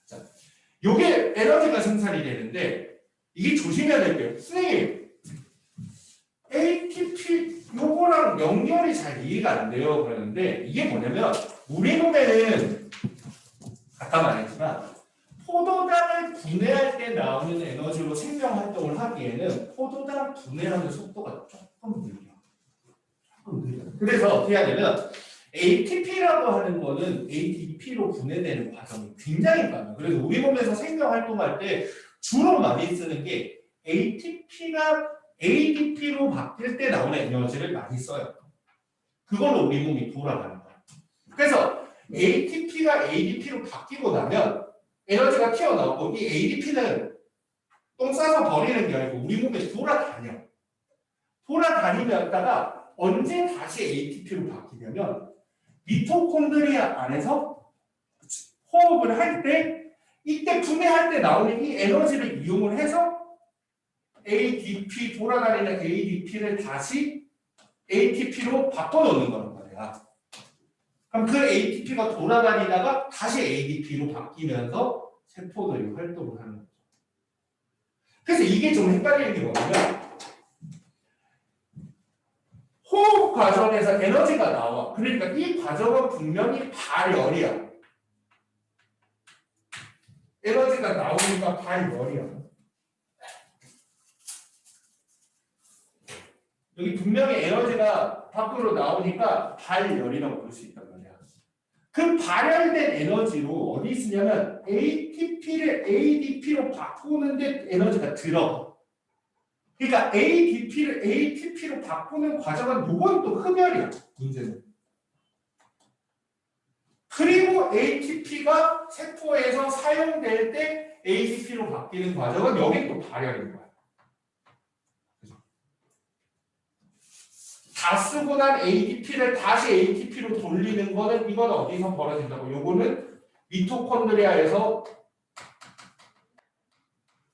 자, 요게 에너지가 생산이 되는데 이게 조심해야 될 게요. 선생님, ATP 요거랑 연결이 잘 이해가 안 돼요. 그러는데 이게 뭐냐면 우리 몸에는 아까 말했지만 포도당을 분해할 때 나오는 에너지로 생명 활동을 하기에는 포도당 분해하는 속도가 조금 느려. 그래서 어떻게 하냐면 ATP라고 하는 거는 ADP로 분해되는 과정이 굉장히 많아요. 그래서 우리 몸에서 생명 활동할 때 주로 많이 쓰는 게 ATP가 ADP로 바뀔 때 나오는 에너지를 많이 써요. 그걸로 우리 몸이 돌아가는 거예요. 그래서 ATP가 ADP로 바뀌고 나면 에너지가 튀어나오고 이 ADP는 똥 싸서 버리는 게 아니고 우리 몸에 돌아다녀. 돌아다니다가 언제 다시 ATP로 바뀌냐면 미토콘드리아 안에서 호흡을 할 때 이때 분해할 때 나오는 이 에너지를 이용을 해서 ADP 돌아다니는 ADP를 다시 ATP로 바꿔놓는 거란 말이야. 그럼 그 ATP가 돌아다니다가 다시 ADP로 바뀌면서 세포들이 활동을 하는 거죠. 그래서 이게 좀 헷갈리는 게 뭐냐면 호흡 과정에서 에너지가 나와. 그러니까 이 과정은 분명히 발열이야. 에너지가 나오니까 발열이야. 여기 분명히 에너지가 밖으로 나오니까 발열이라고 부를 수 있단 말이야. 그 발열된 에너지로 어디 쓰냐면 ATP를 ADP로 바꾸는데 에너지가 들어가. 그러니까 ADP를 ATP로 바꾸는 과정은 이건 또 흡열이야. 문제는. 그리고 ATP가 세포에서 사용될 때 ADP로 바뀌는 과정은 여기 또 발열인 거야. 다 쓰고 난 ADP를 다시 ATP로 돌리는 거는 이건 어디서 벌어진다고? 요거는 미토콘드리아에서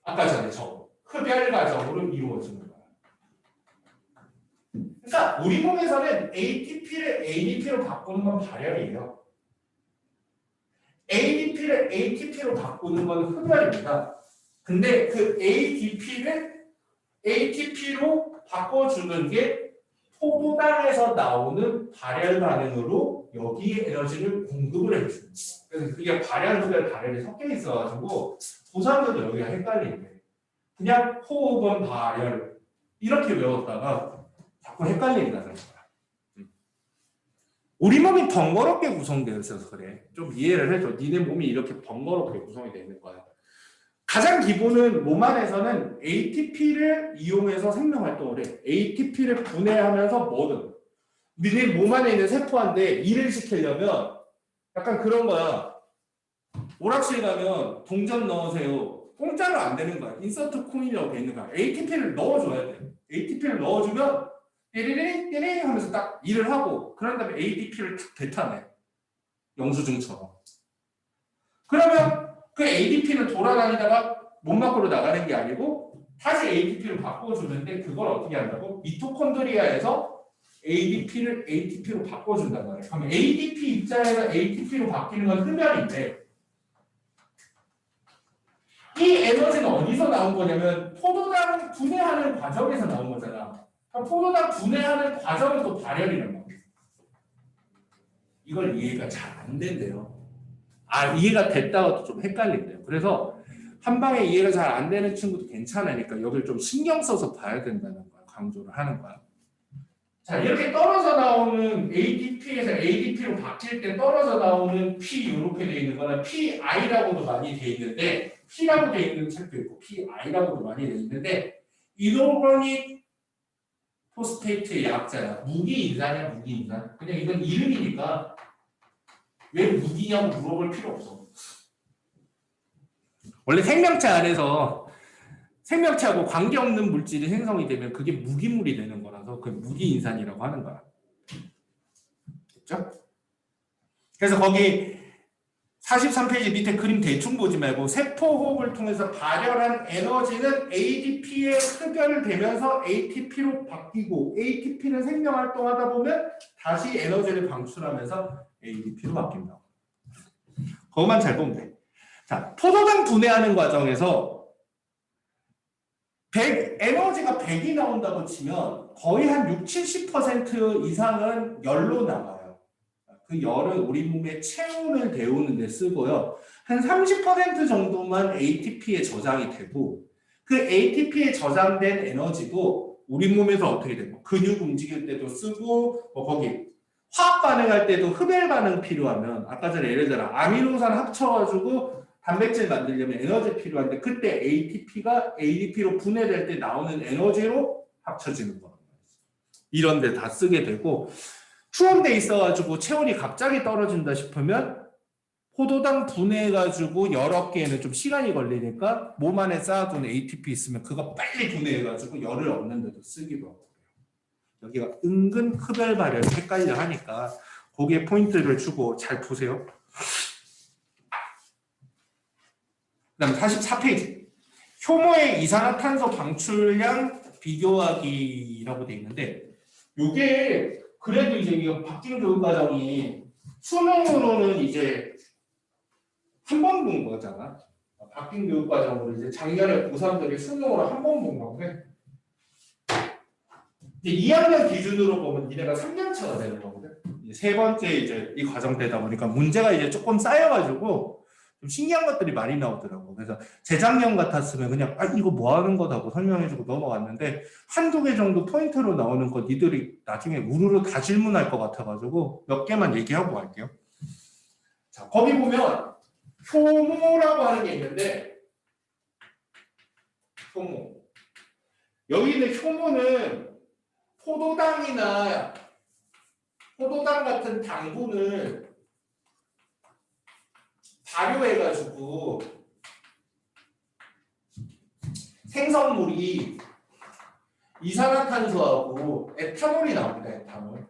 아까 전에 저 흡열 과정으로 이루어지는 거야. 그러니까 우리 몸에서는 ATP를 ADP로 바꾸는 건 발열이에요. ADP를 ATP로 바꾸는 건 흡열입니다. 근데 그 ADP를 ATP로 바꿔주는 게 포도당에서 나오는 발열 반응으로 여기에 에너지를 공급을 해줍니다. 그래서 그게 발열, 흡열, 발열이 섞여 있어가지고 고3들도 여기가 헷갈리는데 그냥 호흡은 발열 이렇게 외웠다가 자꾸 헷갈린다는 거야. 우리 몸이 번거롭게 구성되어 있어서 그래. 좀 이해를 해줘. 니네 몸이 이렇게 번거롭게 구성이 되어 있는 거야. 가장 기본은 몸 안에서는 ATP를 이용해서 생명활동을 해. ATP를 분해하면서 뭐든. 니네 몸 안에 있는 세포한테 일을 시키려면 약간 그런 거야. 오락실 가면 동전 넣으세요. 공짜로 안 되는 거야. 인서트 코인이라고 돼 있는 거야. ATP를 넣어줘야 돼. ATP를 넣어주면 띠리리 띠리 하면서 딱 일을 하고 그런 다음에 ADP를 탁 뱉어내. 영수증처럼. 그러면 그 ADP는 돌아다니다가 몸 밖으로 나가는 게 아니고 다시 ADP로 바꿔주는데 그걸 어떻게 한다고? 미토콘드리아에서 ADP를 ATP로 바꿔준단 말이에요. 그럼 ADP 입장에서 ATP로 바뀌는 건 흡열인데 이 에너지는 어디서 나온 거냐면 포도당 분해하는 과정에서 나온 거잖아. 그럼 포도당 분해하는 과정은 또 발열이란 말이에요. 이걸 이해가 잘 안 된대요. 이해가 됐다가도 좀 헷갈린대요. 그래서 한 방에 이해가 잘 안 되는 친구도 괜찮으니까 여기를 좀 신경 써서 봐야 된다는 거야. 강조를 하는 거야. 자, 이렇게 떨어져 나오는 ADP에서 ADP로 바뀔 때 떨어져 나오는 P 이렇게 돼 있는 거는 PI라고도 많이 돼 있는데 P라고 돼 있는 책도 있고 PI라고도 많이 돼 있는데 이노르닉 포스페이트의 약자야. 무기인산이야, 무기인산. 그냥 이건 이름이니까 왜 무기냐고 물어볼 필요 없어. 원래 생명체 안에서 생명체하고 관계없는 물질이 생성이 되면 그게 무기물이 되는 거라서 그 무기인산이라고 하는 거야. 됐죠? 그래서 거기 43페이지 밑에 그림 대충 보지 말고 세포호흡을 통해서 발열한 에너지는 ADP에 흡열되면서 ATP로 바뀌고 ATP는 생명활동하다 보면 다시 에너지를 방출하면서 ADP로 바뀐다. 그것만 잘 보면 돼. 자, 포도당 분해하는 과정에서 에너지가 100이 나온다고 치면 거의 한 60-70% 이상은 열로 나가요. 그 열은 우리 몸의 체온을 데우는 데 쓰고요. 한 30% 정도만 ATP에 저장이 되고 그 ATP에 저장된 에너지도 우리 몸에서 어떻게 되고 근육 움직일 때도 쓰고 거기 화학 반응할 때도 흡열 반응 필요하면 아까 전에 예를 들어 아미노산 합쳐가지고 단백질 만들려면 에너지 필요한데 그때 ATP가 ADP로 분해될 때 나오는 에너지로 합쳐지는 거예요. 이런 데 다 쓰게 되고 추운 데 있어가지고 체온이 갑자기 떨어진다 싶으면 포도당 분해해가지고 여러 개는 좀 시간이 걸리니까 몸 안에 쌓아둔 ATP 있으면 그거 빨리 분해해가지고 열을 얻는 데도 쓰기도 하고 여기가 은근 흡열 발열 헷갈려 하니까 거기에 포인트를 주고 잘 보세요. 그 다음에 44페이지 효모의 이산화탄소 방출량 비교하기라고 돼 있는데 이게 그래도 이제 이거 바뀐 교육과정이 수능으로는 이제 한 번 본 거잖아. 바뀐 교육과정으로 이제 작년에 고3들이 수능으로 한 번 본 건데 이제 2학년 기준으로 보면 니네가 3년 차가 되는 거거든. 이제 세 번째 이제 이 과정 되다 보니까 문제가 이제 조금 쌓여가지고 좀 신기한 것들이 많이 나오더라고. 그래서 재작년 같았으면 그냥 이거 뭐 하는 거다고 설명해주고 넘어갔는데 한두 개 정도 포인트로 나오는 거 니들이 나중에 우르르 다 질문할 것 같아가지고 몇 개만 얘기하고 갈게요. 자, 거기 보면 효모라고 하는 게 있는데 효모. 여기 있는 효모는 포도당이나 포도당 같은 당분을 발효해가지고 생성물이 이산화탄소하고 에탄올이 나옵니다. 에탄올.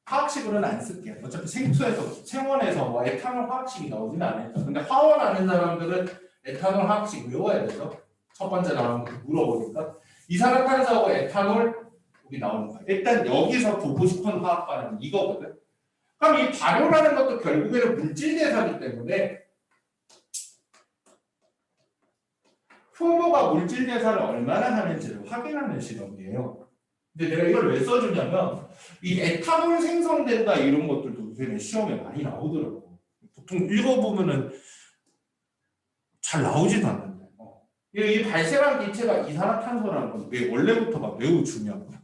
화학식으로는 안 쓸게요. 어차피 생수에서 생원에서 뭐 에탄올 화학식이 나오진 않으니까. 근데 화원 아는 사람들은 에탄올 화학식 외워야 되죠. 첫 번째 나오는 거 물어보니까 이산화탄소하고 에탄올 여기 나오는 거야. 일단 여기서 보고 싶은 화학 반응은 이거거든. 그럼 이 발효라는 것도 결국에는 물질 대사이기 때문에 효모가 물질 대사를 얼마나 하는지를 확인하는 실험이에요. 근데 내가 이걸 왜 써주냐면 이 에탄올 생성된다 이런 것들도 요새는 시험에 많이 나오더라고. 보통 읽어보면은 잘 나오지도 않는데. 이 발생한 기체가 이산화탄소라는 건 왜 원래부터가 매우 중요한 거야.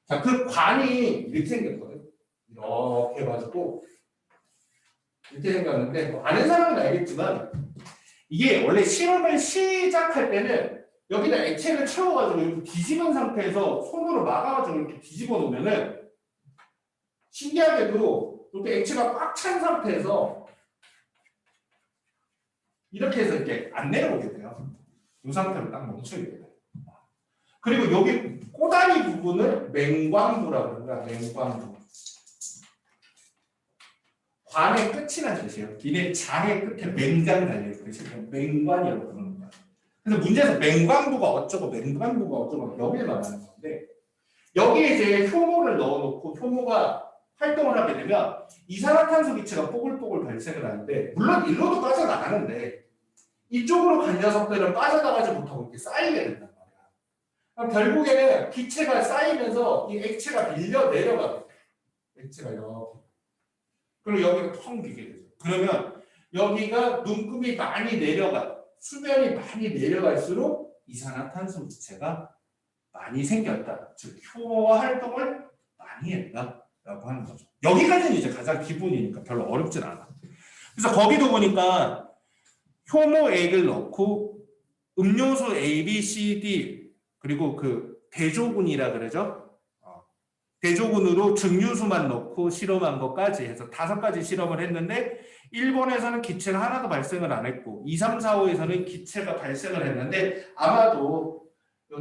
자, 그 관이 이렇게 생겼거든. 이렇게 해가지고 이렇게 생겼는데 아는 사람은 알겠지만 이게 원래 실험을 시작할 때는 여기다 액체를 채워가지고 이렇게 뒤집은 상태에서 손으로 막아가지고 이렇게 뒤집어 놓으면은 신기하게도 이렇게 액체가 꽉 찬 상태에서 이렇게 해서 이렇게 안 내려오게 돼요. 이 상태로 딱 멈추게 돼요. 그리고 여기 꼬다리 부분을 맹광부라고 합니다. 맹광부. 관의 끝이란 뜻이에요. 니네 장의 끝에 맹장 달려있고 맹관이라고 부르는 거야. 그래서 문제에서 맹광부가 어쩌고 맹광부가 어쩌고 여기에 말하는 건데 여기에 이제 효모를 넣어놓고 효모가 활동을 하게 되면 이산화탄소 기체가 뽀글뽀글 발생을 하는데 물론 일로도 빠져나가는데 이쪽으로 간 녀석들은 빠져나가지 못하고 이렇게 쌓이게 된단 말이야. 그럼 결국에는 기체가 쌓이면서 이 액체가 밀려 내려가게 돼. 액체가 이렇게. 그리고 여기가 텅 비게 되죠. 그러면 여기가 눈금이 많이 내려가, 수면이 많이 내려갈수록 이산화탄소 기체가 많이 생겼다. 즉 효모와 활동을 많이 했다라고 하는 거죠. 여기까지는 이제 가장 기본이니까 별로 어렵진 않아. 그래서 거기도 보니까 효모액을 넣고 음료수 A, B, C, D 그리고 그 대조군이라 그러죠. 대조군으로 증류수만 넣고 실험한 것까지 해서 5가지 실험을 했는데 일본에서는 기체가 하나도 발생을 안 했고 2, 3, 4, 5에서는 기체가 발생을 했는데 아마도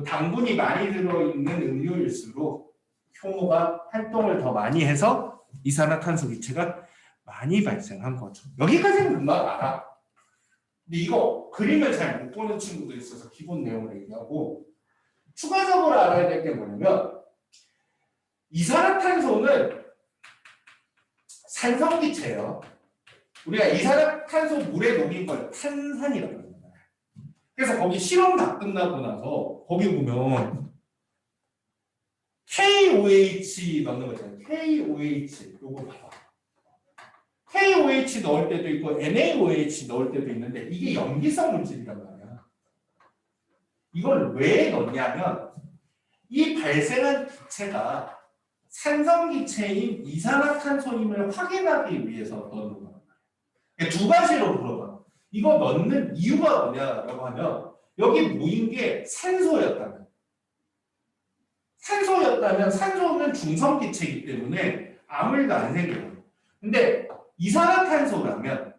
당분이 많이 들어있는 음료일수록 효모가 활동을 더 많이 해서 이산화탄소 기체가 많이 발생한 거죠. 여기까지는 금방 알아. 근데 이거 그림을 잘 못 보는 친구도 있어서 기본 내용을 얘기하고 추가적으로 알아야 될 게 뭐냐면 이산화탄소는 산성기체예요. 우리가 이산화탄소 물에 녹인 걸 탄산이라고 합니다. 그래서 거기 실험 다 끝나고 나서 거기 보면 KOH 넣는 거 있잖아요. KOH 요거 봐봐. KOH 넣을 때도 있고 NaOH 넣을 때도 있는데 이게 염기성 물질이란 말이야. 이걸 왜 넣냐면 이 발생한 기체가 산성기체인 이산화탄소임을 확인하기 위해서 넣는 거야. 두 가지로 물어봐. 이거 넣는 이유가 뭐냐라고 하면 여기 모인 게 산소였다면 산소는 중성기체이기 때문에 아무 일도 안 생겨요. 근데 이산화탄소라면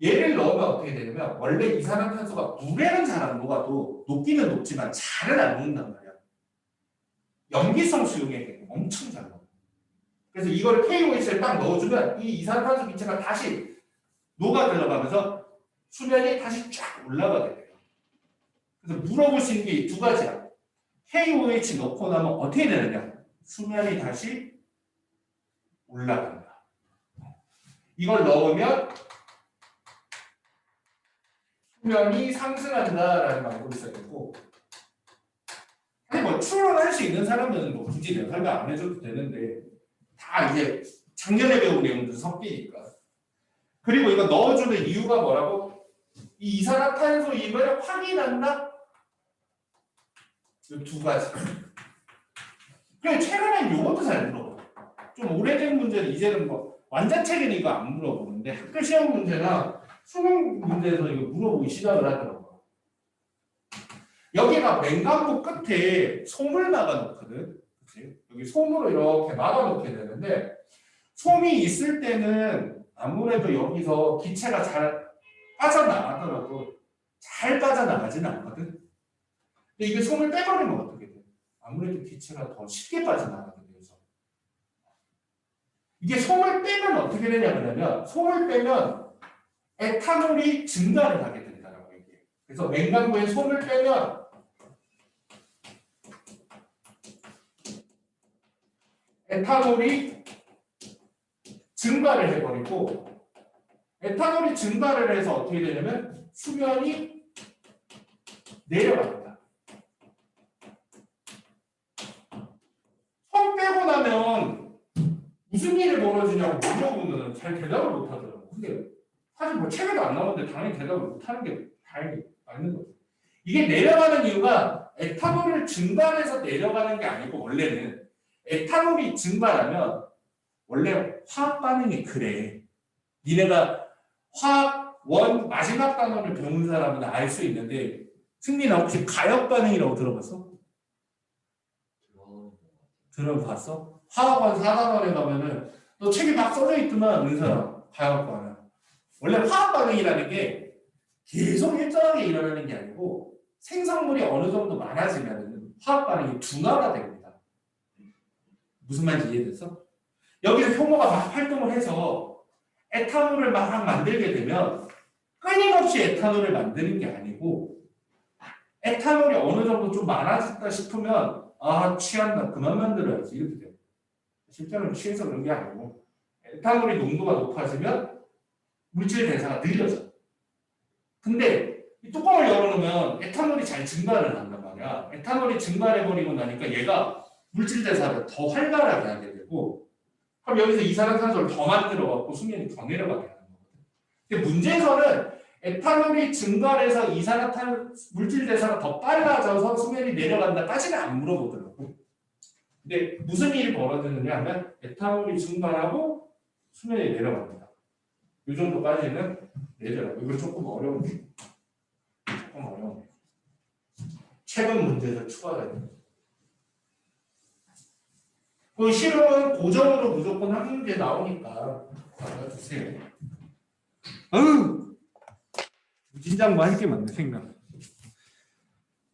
얘를 넣으면 어떻게 되냐면 원래 이산화탄소가 물에는 잘 안 녹아도 녹기는 녹지만 잘은 안 녹는단 말이야. 염기성 수용액이 엄청 잘 녹아. 그래서 이걸 KOH를 딱 넣어주면 이 이산화탄소 기체가 다시 녹아 들어가면서 수면이 다시 쫙 올라가게 돼요. 그래서 물어볼 수 있는 게 2가지야. KOH 넣고 나면 어떻게 되느냐? 수면이 다시 올라간다. 이걸 넣으면 수면이 상승한다라는 방법이 있었고, 아니 뭐 추론할 수 있는 사람들은 뭐 굳이 내가 설명 안 해줘도 되는데 다 이제 작년에 배운 내용들 섞이니까. 그리고 이거 넣어주는 이유가 뭐라고? 이 이산화탄소임을 확인한다. 이 2가지. 그리고 최근엔 요것도 잘 물어봐. 좀 오래된 문제는 이제는 뭐 완전체계는 이거 안 물어보는데 학교 시험 문제나 수능 문제에서 이거 물어보기 시작을 하더라고요. 여기가 맹광부 끝에 솜을 막아놓거든. 그치? 여기 솜으로 이렇게 막아놓게 되는데 솜이 있을 때는 아무래도 여기서 기체가 잘 빠져나가더라도 잘 빠져나가지는 않거든. 근데 이게 솜을 빼버리면 어떻게 돼? 아무래도 기체가 더 쉽게 빠져나가게 돼서 이게 솜을 빼면 어떻게 되냐 그러면 솜을 빼면 에탄올이 증가를 하게 된다라고 얘기해요. 그래서 맹광부에 솜을 빼면 에탄올이 증발을 해버리고 에탄올이 증발을 해서 어떻게 되냐면 수면이 내려갑니다. 손 빼고 나면 무슨 일이 벌어지냐고 물어보면 잘 대답을 못 하더라고. 근데 사실 뭐 책에도 안 나오는데 당연히 대답을 못 하는 게 다행히 맞는 거죠. 이게 내려가는 이유가 에탄올을 증발해서 내려가는 게 아니고 원래는 에탄올이 증발하면 원래 화학 반응이 그래. 니네가 화학 원 마지막 단원을 배운 사람은 알 수 있는데 승민아 혹시 가역 반응이라고 들어봤어? 들어봤어? 화학원 4단원에 가면은 너 책에 막 써져 있더만 은사람 가역 반응. 원래 화학 반응이라는 게 계속 일정하게 일어나는 게 아니고 생성물이 어느 정도 많아지면 화학 반응이 둔화가 됩니다. 무슨 말인지 이해됐어? 여기서 효모가 막 활동을 해서 에탄올을 막 만들게 되면 끊임없이 에탄올을 만드는 게 아니고 에탄올이 어느 정도 좀 많아졌다 싶으면 아 취한다 그만 만들어야지 이렇게 돼요. 실제로는 취해서 그런 게 아니고 에탄올이 농도가 높아지면 물질 대사가 느려져. 근데 이 뚜껑을 열어놓으면 에탄올이 잘 증발을 한단 말이야. 에탄올이 증발해버리고 나니까 얘가 물질 대사를 더 활발하게 하게 되고 그럼 여기서 이산화탄소를 더 만들어갖고 수면이 더 내려가게 하는 거거든. 근데 문제에서는 에탄올이 증발해서 물질 대사가 더 빨라져서 수면이 내려간다까지는 안 물어보더라고. 근데 무슨 일이 벌어지느냐 하면 에탄올이 증발하고 수면이 내려갑니다. 이 정도까지는 내려가고 이건 조금 어려운데. 조금 어려운데. 최근 문제에서 추가가 됩니다. 그 실험은 고정으로 무조건 한 문제 나오니까 알아두세요. 무진장 뭐 할 게 많네 생각.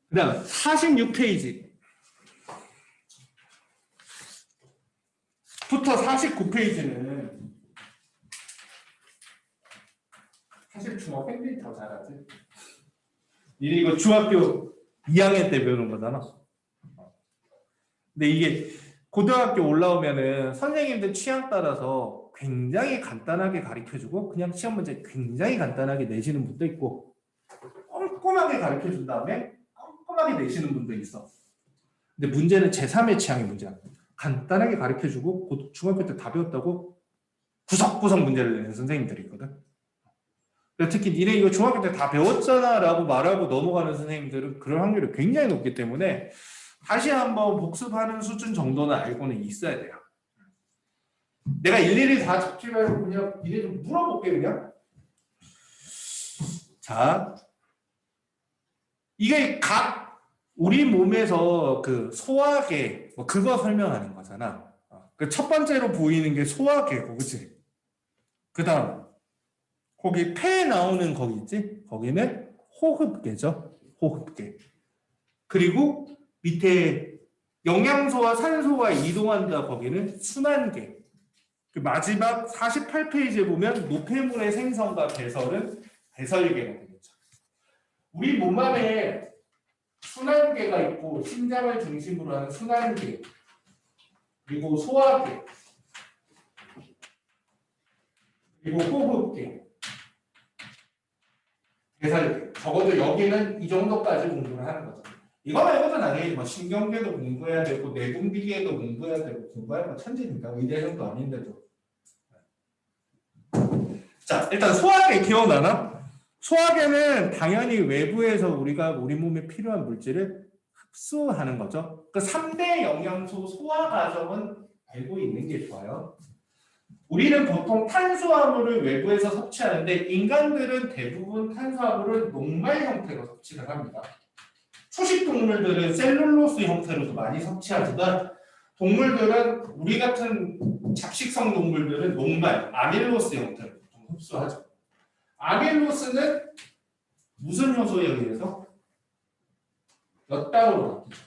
그 다음 46페이지 부터 49페이지는 사실 중학생들이 더 잘하지. 이거 중학교 2학년 때 배우는 거잖아. 근데 이게 고등학교 올라오면은 선생님들 취향 따라서 굉장히 간단하게 가르쳐주고 그냥 시험 문제 굉장히 간단하게 내시는 분도 있고 꼼꼼하게 가르쳐준 다음에 꼼꼼하게 내시는 분도 있어. 근데 문제는 제3의 취향의 문제야. 간단하게 가르쳐주고 중학교 때 다 배웠다고 구석구석 문제를 내는 선생님들이 있거든. 특히 니네 이거 중학교 때 다 배웠잖아 라고 말하고 넘어가는 선생님들은 그럴 확률이 굉장히 높기 때문에 다시 한번 복습하는 수준 정도는 알고는 있어야 돼요. 내가 일일이 다 적지 말고 그냥 니네 좀 물어볼게 그냥. 자, 이게 각 우리 몸에서 그 소화계 뭐 그거 설명하는 거잖아. 그 첫 번째로 보이는 게 소화계고, 그치? 그 다음 거기 폐에 나오는 거기 있지? 거기는 호흡계죠. 호흡계. 그리고 밑에 영양소와 산소가 이동한다. 거기는 순환계. 그 마지막 48페이지에 보면 노폐물의 생성과 배설은 배설계가 되겠죠. 우리 몸 안에 순환계가 있고 심장을 중심으로 하는 순환계 그리고 소화계 그리고 호흡계 배설계. 적어도 여기는 이 정도까지 공부를 하는 거죠. 이거 말고도 나중에 뭐 신경계도 공부해야 되고 내분비계도 공부해야 되고 공부하면 뭐 천재니까 의대생도 아닌데도. 자, 일단 소화계 기억나나? 소화계는 당연히 외부에서 우리가 우리 몸에 필요한 물질을 흡수하는 거죠. 그 3대 영양소 소화 과정은 알고 있는 게 좋아요. 우리는 보통 탄수화물을 외부에서 섭취하는데 인간들은 대부분 탄수화물을 녹말 형태로 섭취를 합니다. 초식 동물들은 셀룰로스 형태로도 많이 섭취하지만 동물들은 우리 같은 잡식성 동물들은 녹말, 아밀로스 형태로 보통 흡수하죠. 아밀로스는 무슨 효소에 의해서? 몇 단으로 바뀌죠?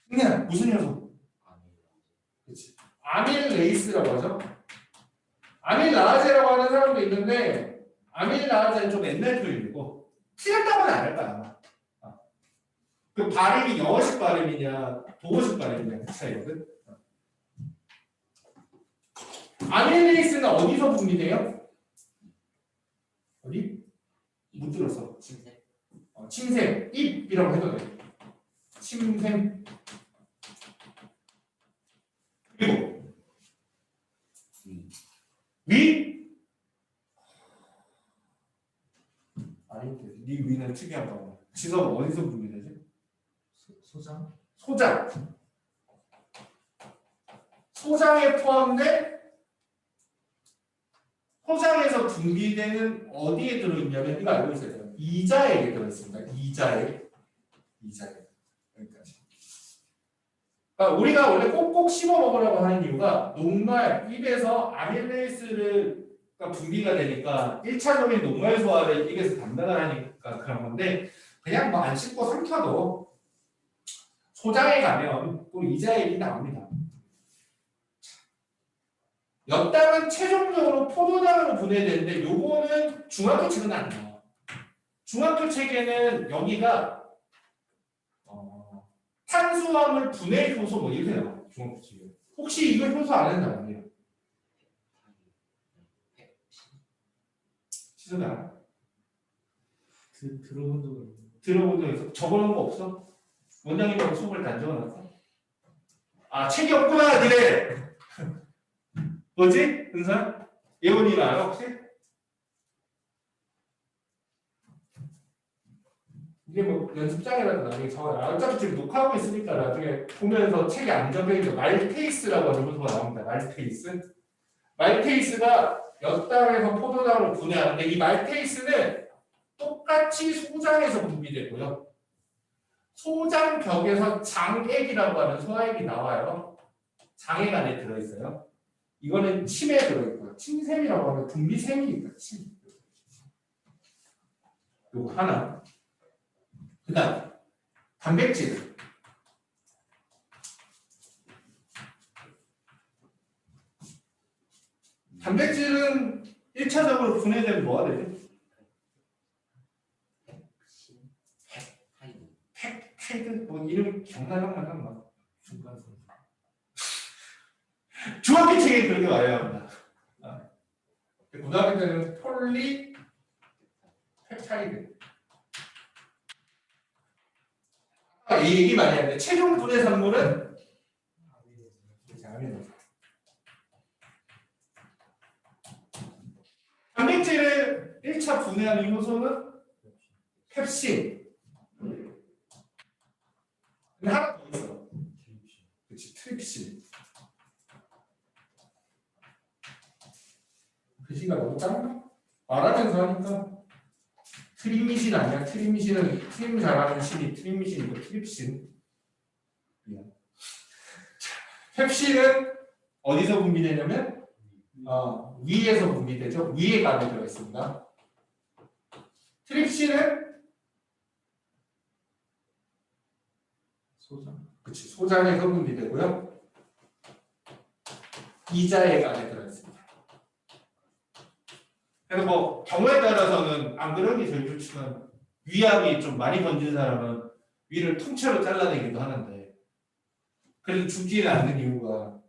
그냥 무슨 효소? 그렇지. 아밀레이스라고 하죠. 아밀라아제라고 하는 사람도 있는데 아밀라아제는 좀 옛날 표현이고 틀렸다고는 안 할 거야 아마. 그 발음이 영어식 발음이냐 도어식 발음이냐 그 차이거든. 아밀레이스는 어디서 분비돼요? 어디? 못 들었어. 신세. 침샘, 입이라고 해도 돼. 침샘. 그리고 위? 아니, 네 위는 특이하다. 지성 어디서 분비되지? 소장. 소장. 소장에 포함된 소장에서 분비되는 어디에 들어있냐면 이거 알고 있어야 돼요. 이자액에 들어있습니다. 이자액. 여기까지. 그러니까 우리가 원래 꼭꼭 씹어 먹으라고 하는 이유가 녹말 입에서 아밀레이스가 분비가 되니까 1차적인 녹말 소화를 입에서 담당을 하니까 그런 건데 그냥 뭐 안 씹고 삼켜도 소장에 가면 또 이자액이 나옵니다. 엿당은 최종적으로 포도당으로 분해되는데 요거는 중학교 책은 안 나와요. 중학교 책에는 여기가 탄수화물 분해 효소 뭐 이렇게 나와요. 중학교 책에. 혹시 이거 효소 아는 사람이에요? 시선아 들어본 적은 없는데. 들어본 적 있어? 적어놓은 거 없어? 원장님하고 수업을 다 적어놨어? 아 책이 없구나 니네. 뭐지? 은사? 예원이는 알아 혹시? 이게 뭐 연습장이라도 나중에 적어요. 어차피 지금 녹화하고 있으니까 나중에 보면서 책에 안 적혀있는 말테이스라고 하는 효소가 나옵니다. 말테이스. 말테이스가 엿당에서 포도당으로 분해하는데 이 말테이스는 똑같이 소장에서 분비되고요. 소장벽에서 장액이라고 하는 소화액이 나와요. 장액 안에 들어있어요. 이거는 침에 들어있고요. 침샘이라고 하면 분비샘이니까 침. 요거 하나. 그 다음 단백질. 단백질은 1차적으로 분해되면 뭐가 되지? 팩타이드 뭐 이름 기억나는 거 중간선. 중학교 책에 그렇게 말해야 합니다. 고등학교 때는 폴리 펩타이드. 이 얘기 많이 하는데 최종 분해 산물은 단백질을 1차 분해하는 효소는 펩신. 근데 하나 더 있어. 그렇지, 트립신. 글씨가 너무 작나? 말하면서 하니까 트립미신 아니야? 트립미신은 트림 잘하는 신이 트립미신이고 트립신. 미안. 펩신은 어디서 분비되냐면 위에서 분비되죠. 위에 감에 들어있습니다. 트립신은 소장. 그치 소장에서 분비되고요. 이자액 안에 들어있습니다. 그래서 뭐 경우에 따라서는 안 그런 게 제일 좋지만 위압이 좀 많이 번진 사람은 위를 통째로 잘라내기도 하는데 그래도 죽지는 않는 이유가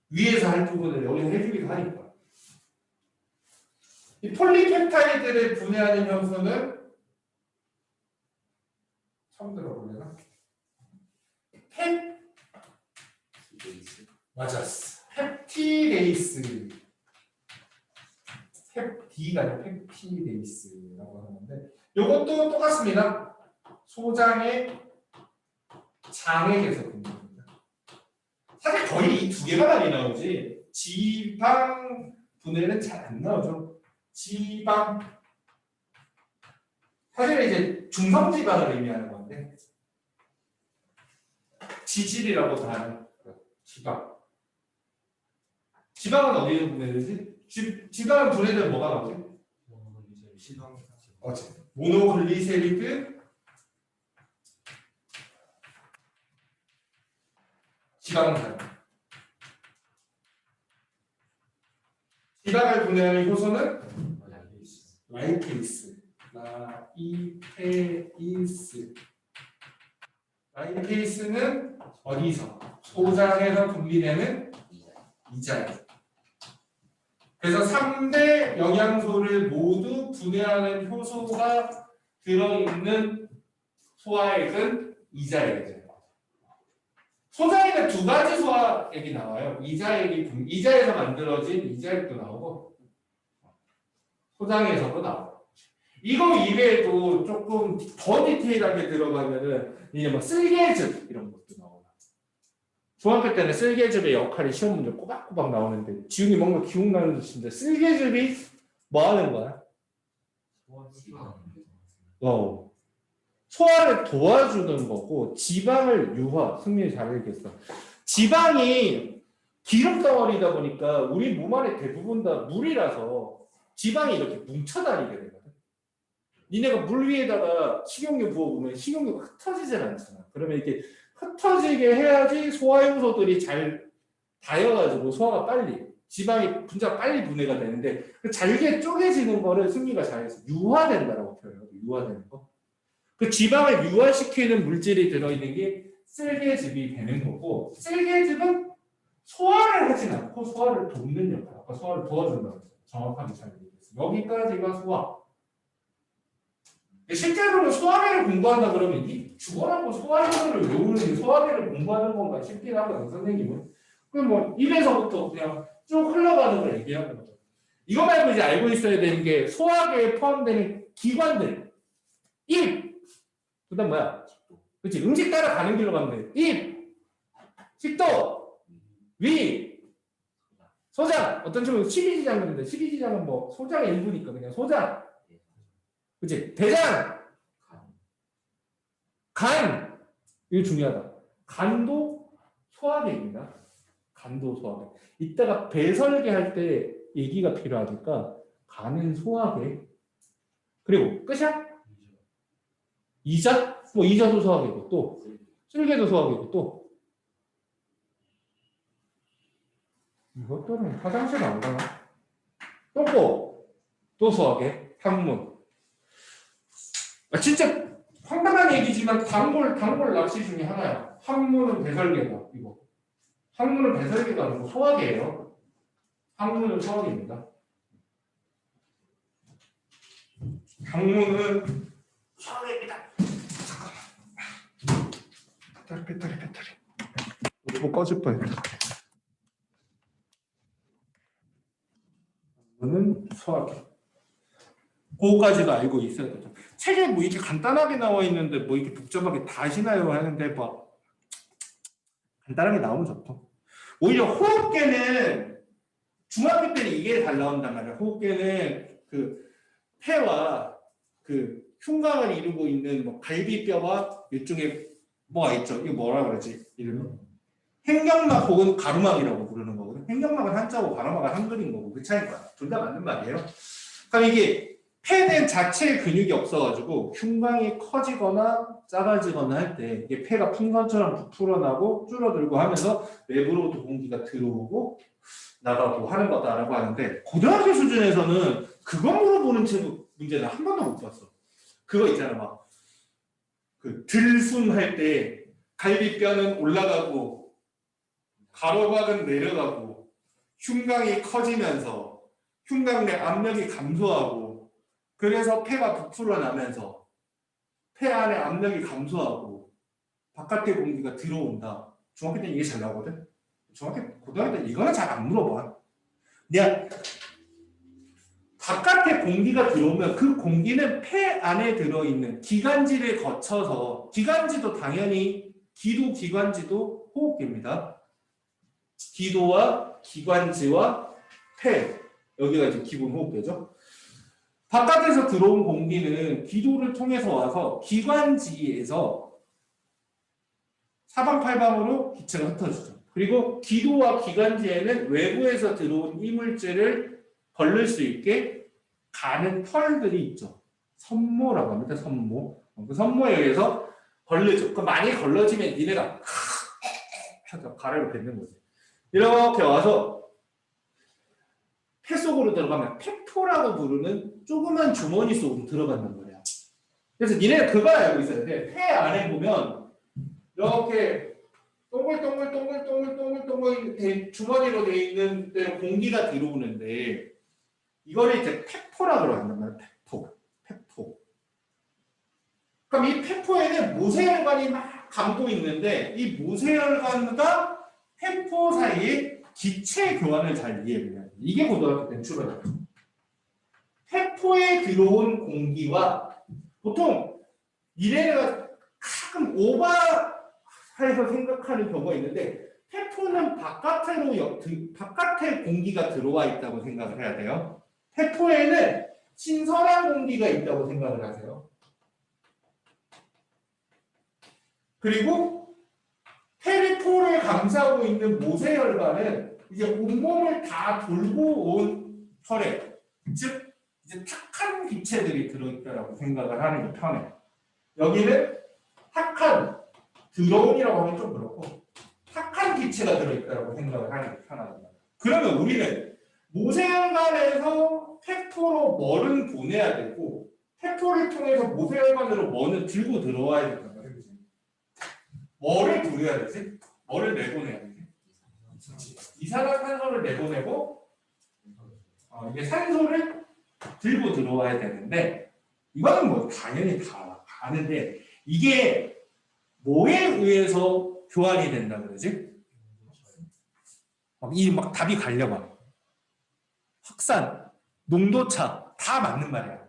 위에서 할 부분을 여기서 해주기도 하니까. 이 폴리펩타이드를 분해하는 효소는 처음 들어볼래나? 맞았어. 펩티데이스. 펩디가 아니라 펩티데이스라고 하는데 이것도 똑같습니다. 소장의 장액에서 분해합니다. 사실 거의 이 두 개가 많이 나오지 지방 분해는 잘 안 나오죠. 지방 사실 이제 중성지방을 의미하는 건데 지질이라고도 하는 지방. 지방은 어디에 분해되지? 지방은 분해되면 뭐가 나오지? 모노글리세리드 지방산. 지방을 분해하는 효소는 라이페이스. 라이페이스는 어디서? 소장에서 분비되는 이자액. 그래서 3대 영양소를 모두 분해하는 효소가 들어있는 소화액은 이자액이에요. 소자액은 두 가지 소화액이 나와요. 이자에서 만들어진 이자액도 나오고 소장에서도 나오고. 이거 이외에도 조금 더 디테일하게 들어가면은 이제 뭐 쓸개즙 이런 것도 나오고. 중학교 때는 쓸개즙의 역할이 시험 문제 꼬박꼬박 나오는데 지훈이 뭔가 기억나는 듯인데 쓸개즙이 뭐 하는 거야? 소화를 도와주는 거고 지방을 승민이 잘 알겠어. 지방이 기름 덩어리다 보니까 우리 몸 안에 대부분 다 물이라서 지방이 이렇게 뭉쳐 다니게 되거든. 니네가 물 위에다가 식용유 부어보면 식용유가 흩어지질 않잖아. 그러면 이렇게 흩어지게 해야지 소화효소들이 잘 닿여가지고 소화가 빨리 지방이 분자 빨리 분해가 되는데 그 잘게 쪼개지는 거를 승리가 잘해서 유화된다라고 표현해요. 유화되는 거. 그 지방을 유화시키는 물질이 들어있는 게 쓸개즙이 되는 거고 쓸개즙은 소화를 하진 않고 소화를 돕는 역할. 아까 소화를 도와준다고 했어요. 정확하게 잘 얘기했어요. 여기까지가 소화. 실제로는 소화계를 공부한다 그러면 이 주어라고 소화효소를 외우는 소화계를 공부하는 건가 싶긴 하거든 선생님은. 그럼 뭐 1에서부터 그냥 쭉 흘러가는 걸 얘기하는 거죠. 이거 말고 이제 알고 있어야 되는 게 소화계에 포함되는 기관들. 입. 그다음 뭐야? 그렇지. 음식 따라가는 길로 가면 돼. 입. 식도. 위. 소장. 어떤 식으로 십이지장 그런데 십이지장은 뭐 소장의 일부니까 그냥 소장. 그치? 대장! 간! 이거 중요하다. 간도 소화계입니다. 간도 소화계. 이따가 배설계 할 때 얘기가 필요하니까 간은 소화계. 그리고 끝이야? 이자? 뭐 이자도 소화계고 또 쓸개도 소화계고 또 이것들은 화장실 안 가나? 또 소화계. 항문. 진짜 황당한 얘기지만 단골 낚시 중에 하나야. 항문은 배설계다. 이거. 항문은 배설계가 아니고 소화계예요. 항문은 소화계입니다. 항문은 소화계입니다. 잠깐만. 배터리. 이거 꺼질 뻔했다. 항문은 소화계. 그거까지도 알고 있어야 되죠. 책에 뭐 이렇게 간단하게 나와 있는데 뭐 이렇게 복잡하게 다 하시나요? 하는데 뭐 간단하게 나오면 좋죠. 오히려 호흡계는 중학교 때는 이게 잘 나온단 말이야. 호흡계는 그 폐와 그 흉곽을 이루고 있는 뭐 갈비뼈와 일종의 뭐가 있죠. 이거 뭐라 그러지? 이름이? 횡격막 혹은 가루막이라고 부르는 거거든. 횡격막은 한자고 가루막은 한글인 거고 그 차이인 거야. 둘 다 맞는 말이에요. 그럼 이게 폐는 자체의 근육이 없어가지고 흉곽이 커지거나 작아지거나 할 때 이게 폐가 풍선처럼 부풀어나고 줄어들고 하면서 외부로부터 공기가 들어오고 나가고 하는 거다라고 하는데 고등학교 수준에서는 그거 물어보는 문제는 한 번도 못 봤어. 그거 있잖아 막 그 들숨할 때 갈비뼈는 올라가고 가로막은 내려가고 흉곽이 커지면서 흉곽 내 압력이 감소하고 그래서 폐가 부풀어나면서 폐 안에 압력이 감소하고 바깥의 공기가 들어온다. 중학교 때는 이게 잘 나오거든. 고등학교 때는 이거는 잘 안 물어봐. 그냥 바깥에 공기가 들어오면 그 공기는 폐 안에 들어있는 기관지를 거쳐서 기관지도 당연히 기도 기관지도 호흡기입니다. 기도와 기관지와 폐 여기가 이제 기본 호흡기죠. 바깥에서 들어온 공기는 기도를 통해서 와서 기관지에서 사방팔방으로 기체가 흩어지죠. 그리고 기도와 기관지에는 외부에서 들어온 이물질을 걸릴 수 있게 가는 털들이 있죠. 섬모라고 합니다. 섬모. 그 섬모에 의해서 걸리죠. 그 많이 걸러지면 니네가 가래로 뱉는 거지. 이렇게 와서 폐 속으로 들어가면 폐포라고 부르는 조그만 주머니 속으로 들어간단 말이야. 그래서 니네가 그걸 알고 있어야 돼. 폐 안에 보면 이렇게 동글동글 주머니로 돼 있는 데로 공기가 들어오는데 이거를 이제 페포라고 한단 말이에요. 페포. 그럼 이 페포에는 모세혈관이 막 감고 있는데 이 모세혈관과 페포 사이에 기체 교환을 잘 이해해야 돼요. 이게 고등학교 때는 출발이에요. 페포에 들어온 공기와 보통 미래가 가끔 오버해서 생각하는 경우가 있는데 페포는 바깥에 공기가 들어와 있다고 생각을 해야 돼요. 페포에는 신선한 공기가 있다고 생각을 하세요. 그리고 페리포를 감싸고 있는 모세혈관은 이제 온몸을 다 돌고 온 혈액, 즉 이제 탁한 기체들이 들어있다라고 생각을 하는 게 편해요. 여기는 탁한 드론이라고 하면 좀 그렇고 탁한 기체가 들어있다라고 생각을 하는 게 편하단 말이에요. 그러면 우리는 모세혈관에서 페포로 뭐를 보내야 되고 페포를 통해서 모세혈관으로 뭐는 들고 들어와야 된단 말이에요. 그치? 뭐를 들여야 되지? 뭐를 내보내야 되지? 이산화탄소를 내보내고 이게 산소를 들고 들어와야 되는데 이거는 뭐 당연히 다 아는데 이게 뭐에 의해서 교환이 된다 그러지? 이 막 답이 갈려봐. 확산, 농도차 다 맞는 말이야.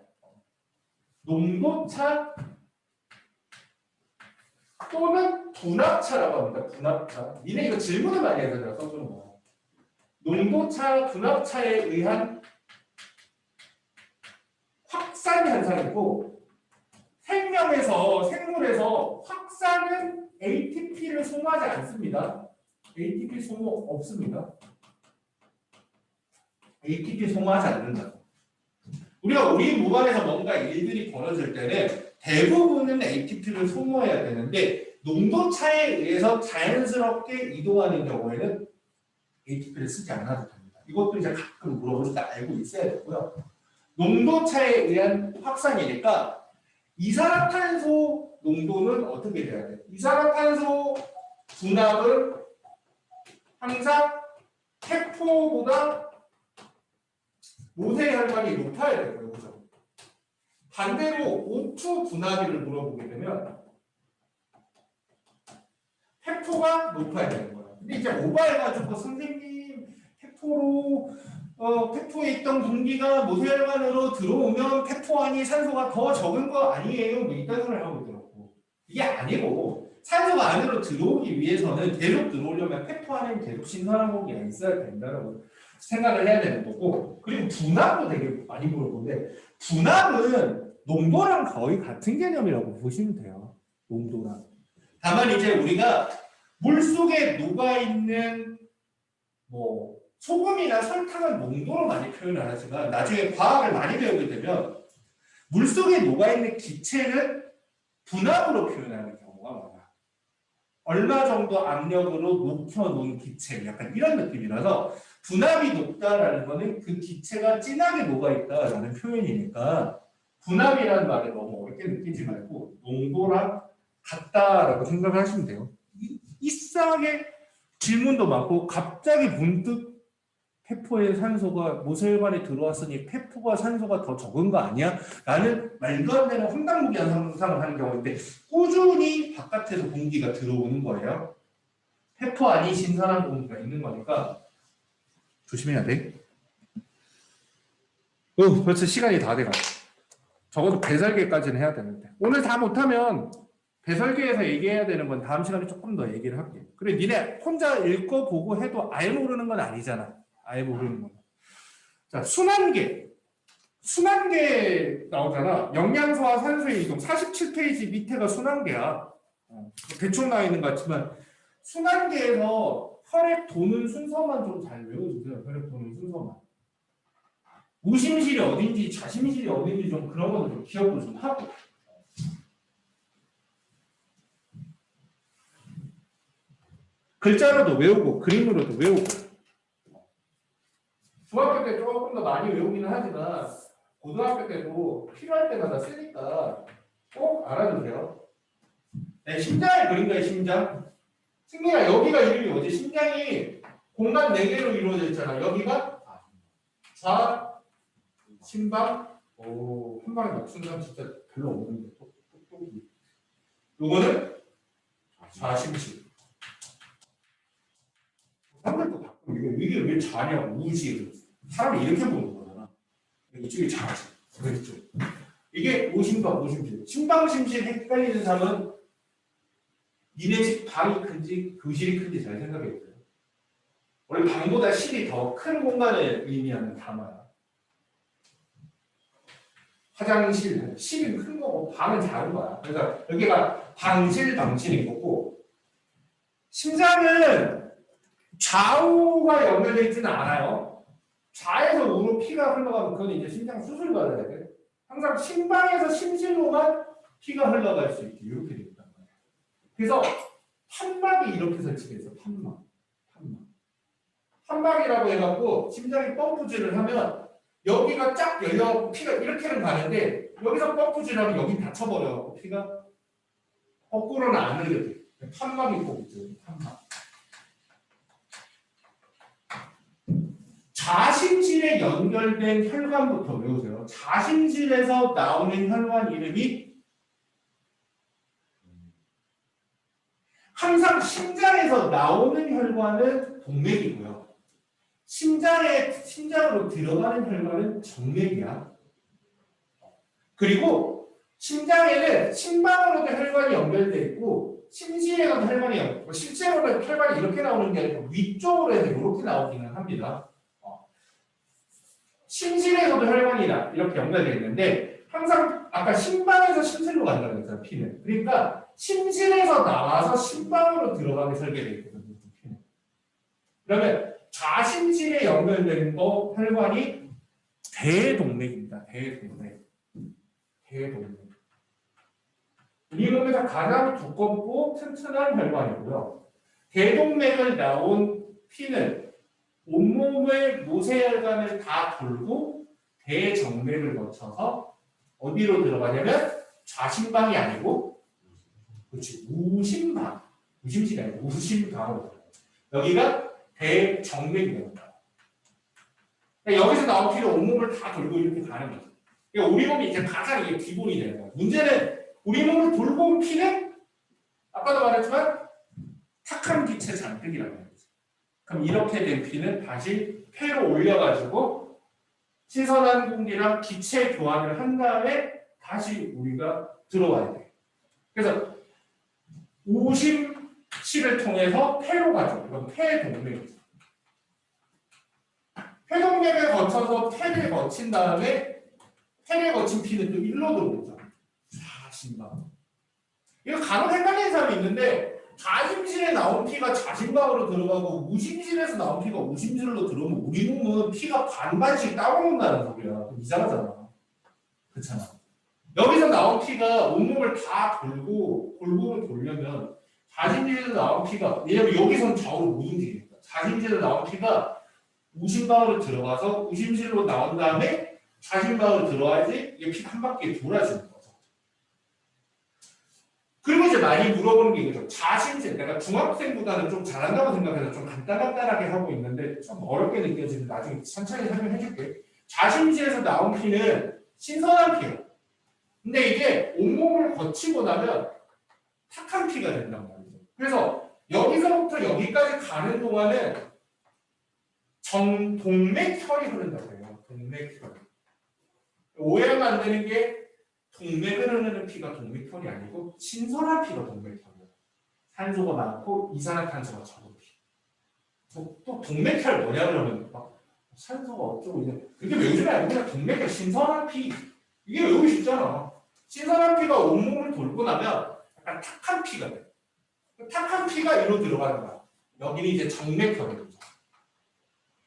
농도차 또는 분압차라고 합니다. 분압차. 니네 이거 질문을 많이 해서 내가 써주는 거야. 농도차, 분압차에 의한 확산 현상이고 생물에서 확산은 ATP를 소모하지 않습니다. ATP 소모 없습니다. ATP 소모하지 않는다. 우리가 우리 몸안에서 뭔가 일들이 벌어질 때는 대부분은 ATP를 소모해야 되는데 농도차에 의해서 자연스럽게 이동하는 경우에는 ATP를 쓰지 않아도 됩니다. 이것도 이제 가끔 물어볼 때 알고 있어야 되고요. 농도차에 의한 확산이니까 이산화탄소 농도는 어떻게 돼야 돼? 이산화탄소 분압은 항상 페포보다 모세혈관이 높아야 되고요. 그죠? 반대로 O2 분압을 물어보게 되면 페포가 높아야 되는 거예요. 근데 이제 오버해가지고 선생님 페포에 있던 공기가 모세혈관으로 들어오면 페포 안이 산소가 더 적은 거 아니에요? 뭐 이딴 소리를 하고 있더라고. 이게 아니고 산소가 안으로 들어오기 위해서는 계속 들어오려면 페포 안에 계속 신선한 공기가 있어야 된다고 생각을 해야 되는 거고 그리고 분압도 되게 많이 물어보는데 분압은 농도랑 거의 같은 개념이라고 보시면 돼요. 농도랑. 다만 이제 우리가 물속에 녹아있는 뭐 소금이나 설탕은 농도로 많이 표현을 하지만 나중에 과학을 많이 배우게 되면 물속에 녹아있는 기체는 분압으로 표현하는 경우가 많아요. 얼마 정도 압력으로 녹여놓은 기체 약간 이런 느낌이라서 분압이 높다라는 거는 그 기체가 진하게 녹아있다라는 표현이니까 분압이라는 말을 너무 어렵게 느끼지 말고 농도랑 같다라고 생각을 하시면 돼요. 이상하게 질문도 많고 갑자기 문득 페포의 산소가 모세혈관에 들어왔으니 페포가 산소가 더 적은 거 아니야? 라는 말도 안 되는 황당무계한 상상을 하는 경우인데 꾸준히 바깥에서 공기가 들어오는 거예요. 페포 안이 신선한 공기가 있는 거니까 조심해야 돼. 벌써 시간이 다 돼가지고 적어도 배설계까지는 해야 되는데 오늘 다 못하면 배설계에서 얘기해야 되는 건 다음 시간에 조금 더 얘기를 할게. 그래 니네 혼자 읽어보고 해도 아예 모르는 건 아니잖아. 아예 모르는 건. 자, 순환계 나오잖아. 영양소와 산소의 이동 47페이지 밑에가 순환계야. 대충 나와 있는 것 같지만 순환계에서 혈액 도는 순서만 좀 잘 외워주세요. 혈액 도는 순서만. 우심실이 어딘지 자심실이 어딘지 좀 그런 것도 좀 기억도 좀 하고. 글자로도 외우고 그림으로도 외우고. 중학교 때 조금 더 많이 외우기는 하지만 고등학교 때도 필요할 때마다 쓰니까 꼭 알아두세요. 네, 심장을 그린 거예요. 심장. 승민아 여기가 이름이 뭐지? 심장이 공간 4개로 이루어져 있잖아. 여기가 좌심방. 오, 한 방에 맞춘 사람 진짜 별로 없는데. 요거는 좌심실. 사람들도 가끔 이게 왜 좌냐고 우지. 사람이 이렇게 보는 거잖아. 이쪽이 좌지. 그렇죠. 이게 오심방, 오심실. 심방심실 헷갈리는 사람은 니네 집 방이 큰지 교실이 큰지 잘 생각해 보세요. 원래 방보다 실이 더 큰 공간을 의미하는 단어야. 화장실, 실은 큰 거고 방은 작은 거야. 그래서 여기가 방실, 방실인 거고 심장은 좌우가 연결되어 있지는 않아요. 좌에서 우로 피가 흘러가면 그건 이제 심장 수술 받아야 돼. 항상 심방에서 심실로만 피가 흘러갈 수 있게 이렇게 되어 있단 말이야. 그래서 판막이 이렇게 설치되어 있어. 판막이라고 해갖고 심장이 펌프질을 하면 여기가 쫙 열려 피가 이렇게는 가는데 여기서 펌프질하면 여기 닫혀버려갖고 피가 거꾸로는 안 흘려져. 판막이 꼭 있죠. 판막. 좌심실에 연결된 혈관부터 외우세요. 좌심실에서 나오는 혈관 이름이 항상 심장에서 나오는 혈관은 동맥이고요. 심장으로 들어가는 혈관은 정맥이야. 그리고 심장에는 심방으로도 혈관이 연결되어 있고 심지에도 혈관이 연결되고 실제로는 혈관이 이렇게 나오는 게 아니고 위쪽으로 해서 이렇게 나오기는 합니다. 심실에서도 혈관이 이렇게 연결되어 있는데 항상 아까 심방에서 심실로 간다고 했잖아요. 피는. 그러니까 심실에서 나와서 심방으로 들어가게 설계되어 있거든요. 피는. 그러면 좌심실에 연결된 거 혈관이 대동맥입니다. 대동맥. 이 몸에서 가장 두껍고 튼튼한 혈관이고요. 대동맥을 나온 피는 온몸의 모세혈관을 다 돌고 대정맥을 거쳐서 어디로 들어가냐면 좌심방이 아니고 그렇지 우심실이 아니고 우심방으로 들어가요. 여기가 대정맥입니다. 여기서 나온 피는 온몸을 다 돌고 이렇게 가는 거죠. 그러니까 우리 몸이 이제 가장 이게 기본이 되는 거예요. 문제는 우리 몸을 돌고 온 피는 아까도 말했지만 탁한 기체 잔뜩이라고 해요. 그럼 이렇게 된 피는 다시 폐로 올려가지고 신선한 공기랑 기체 교환을 한 다음에 다시 우리가 들어와야 돼. 그래서 우심실을 통해서 폐로 가죠. 이건 폐동맥이죠. 폐동맥을 거쳐서 폐를 거친 다음에 폐를 거친 피는 또 일로 들어오죠. 좌심방. 이거 간혹 헷갈리는 사람이 있는데 좌심실에 나온 피가 좌심방으로 들어가고 우심실에서 나온 피가 우심실로 들어오면 우리 몸은 피가 반반씩 따로 논다는 소리야. 이상하잖아. 그렇잖아. 여기서 나온 피가 온몸을 다 돌고 골고루 돌려면 좌심실에서 나온 피가 왜냐면 여기서는 좌우로 못 움직이니까 좌심실에서 나온 피가 우심방으로 들어가서 우심실로 나온 다음에 좌심방으로 들어와야지 이게 피가 한 바퀴 돌아지는 거죠. 그리고 이제 많이 물어보는 게 이거죠. 좌심실, 내가 중학생보다는 좀 잘한다고 생각해서 좀 간단하게 하고 있는데 좀 어렵게 느껴지는 나중에 천천히 설명해 줄게. 좌심실에서 나온 피는 신선한 피예요. 근데 이게 온몸을 거치고 나면 탁한 피가 된단 말이죠. 그래서 여기서부터 여기까지 가는 동안은 동맥혈이 흐른다고 해요. 동맥혈. 오해가 안 되는 게 동맥을 흐르는 피가 동맥혈이 아니고 신선한 피가 동맥혈이에요. 산소가 많고 이산화탄소가 적은 피. 또 동맥혈 뭐냐 그러면 산소가 어쩌고 이제 그게 외우지 말고 그냥 동맥혈 신선한 피. 이게 외우기 쉽잖아. 신선한 피가 온몸을 돌고 나면 약간 탁한 피가 돼. 탁한 피가 이리로 들어가는 거야. 여기는 이제 정맥혈이죠.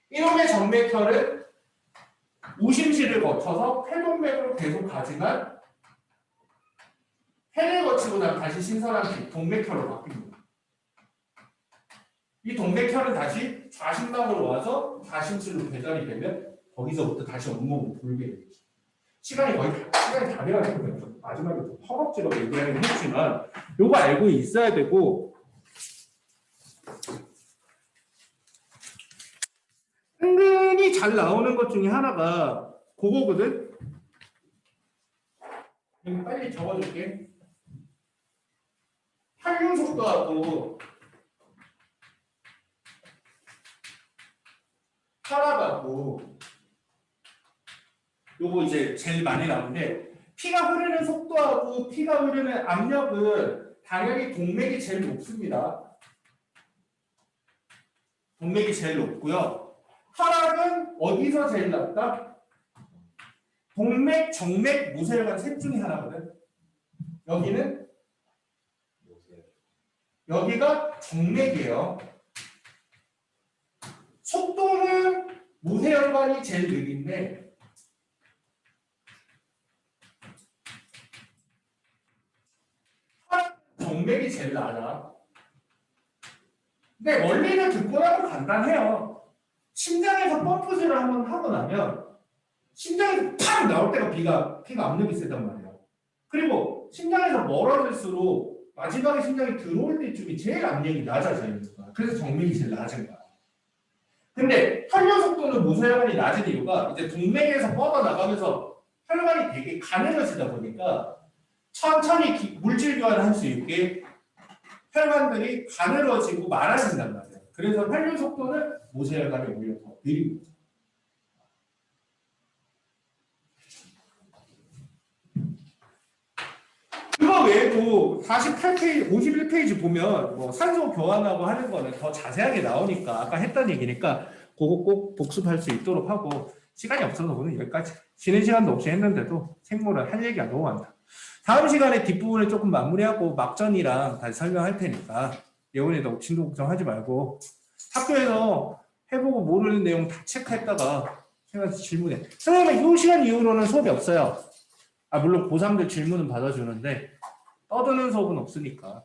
이놈의 정맥혈은 우심실을 거쳐서 폐동맥으로 계속 가지만 폐를 거치고 나면 다시 신선한 피, 동맥혈로 바뀝니다. 이 동맥혈은 다시 좌심방으로 와서 좌심실로 배달이 되면 거기서부터 다시 온몸을 돌게 되죠. 시간이 다 돼가지고 마지막에 허겁지겁 얘기하긴 했지만 요거 알고 있어야 되고 흔히 잘 나오는 것 중에 하나가 그거거든. 여기 빨리 적어줄게. 활용 속도하고 혈압하고 요거 이제 제일 많이 나오는데 피가 흐르는 속도하고 피가 흐르는 압력은 당연히 동맥이 제일 높습니다. 동맥이 제일 높고요. 혈압은 어디서 제일 낮다? 동맥, 정맥, 모세혈관 셋 중에 하나거든. 여기는 여기가 정맥이에요. 속도는 모세혈관이 제일 느린데 정맥이 제일 낮아. 근데 원리를 듣고 나면 간단해요. 심장에서 펌프질을 한번 하고 나면 심장에서 팍 나올 때가 피가 압력이 세단 말이에요. 그리고 심장에서 멀어질수록 마지막에 심장이 들어올 때쯤이 제일 압력이 낮아져요. 그래서 정맥이 제일 낮은 거야. 근데 혈류 속도는 모세혈관이 낮은 이유가 이제 동맥에서 뻗어나가면서 혈관이 되게 가늘어지다 보니까 천천히 물질 교환을 할 수 있게 혈관들이 가늘어지고 많아진단 말이에요. 그래서 혈류 속도는 모세혈관이 오히려 더 느린 거죠. 그거 외에도 48페이지, 51페이지 보면 뭐 산소 교환하고 하는 거는 더 자세하게 나오니까 아까 했던 얘기니까 그거 꼭 복습할 수 있도록 하고 시간이 없어서 오늘 여기까지. 쉬는 시간도 없이 했는데도 생물은 할 얘기가 너무 많다. 다음 시간에 뒷부분을 조금 마무리하고 막전이랑 다시 설명할 테니까 예원이도 진도 걱정하지 말고 학교에서 해보고 모르는 내용 다 체크했다가 생각해서 질문해. 선생님 이 시간 이후로는 수업이 없어요. 물론 고3들 질문은 받아주는데 떠드는 수업은 없으니까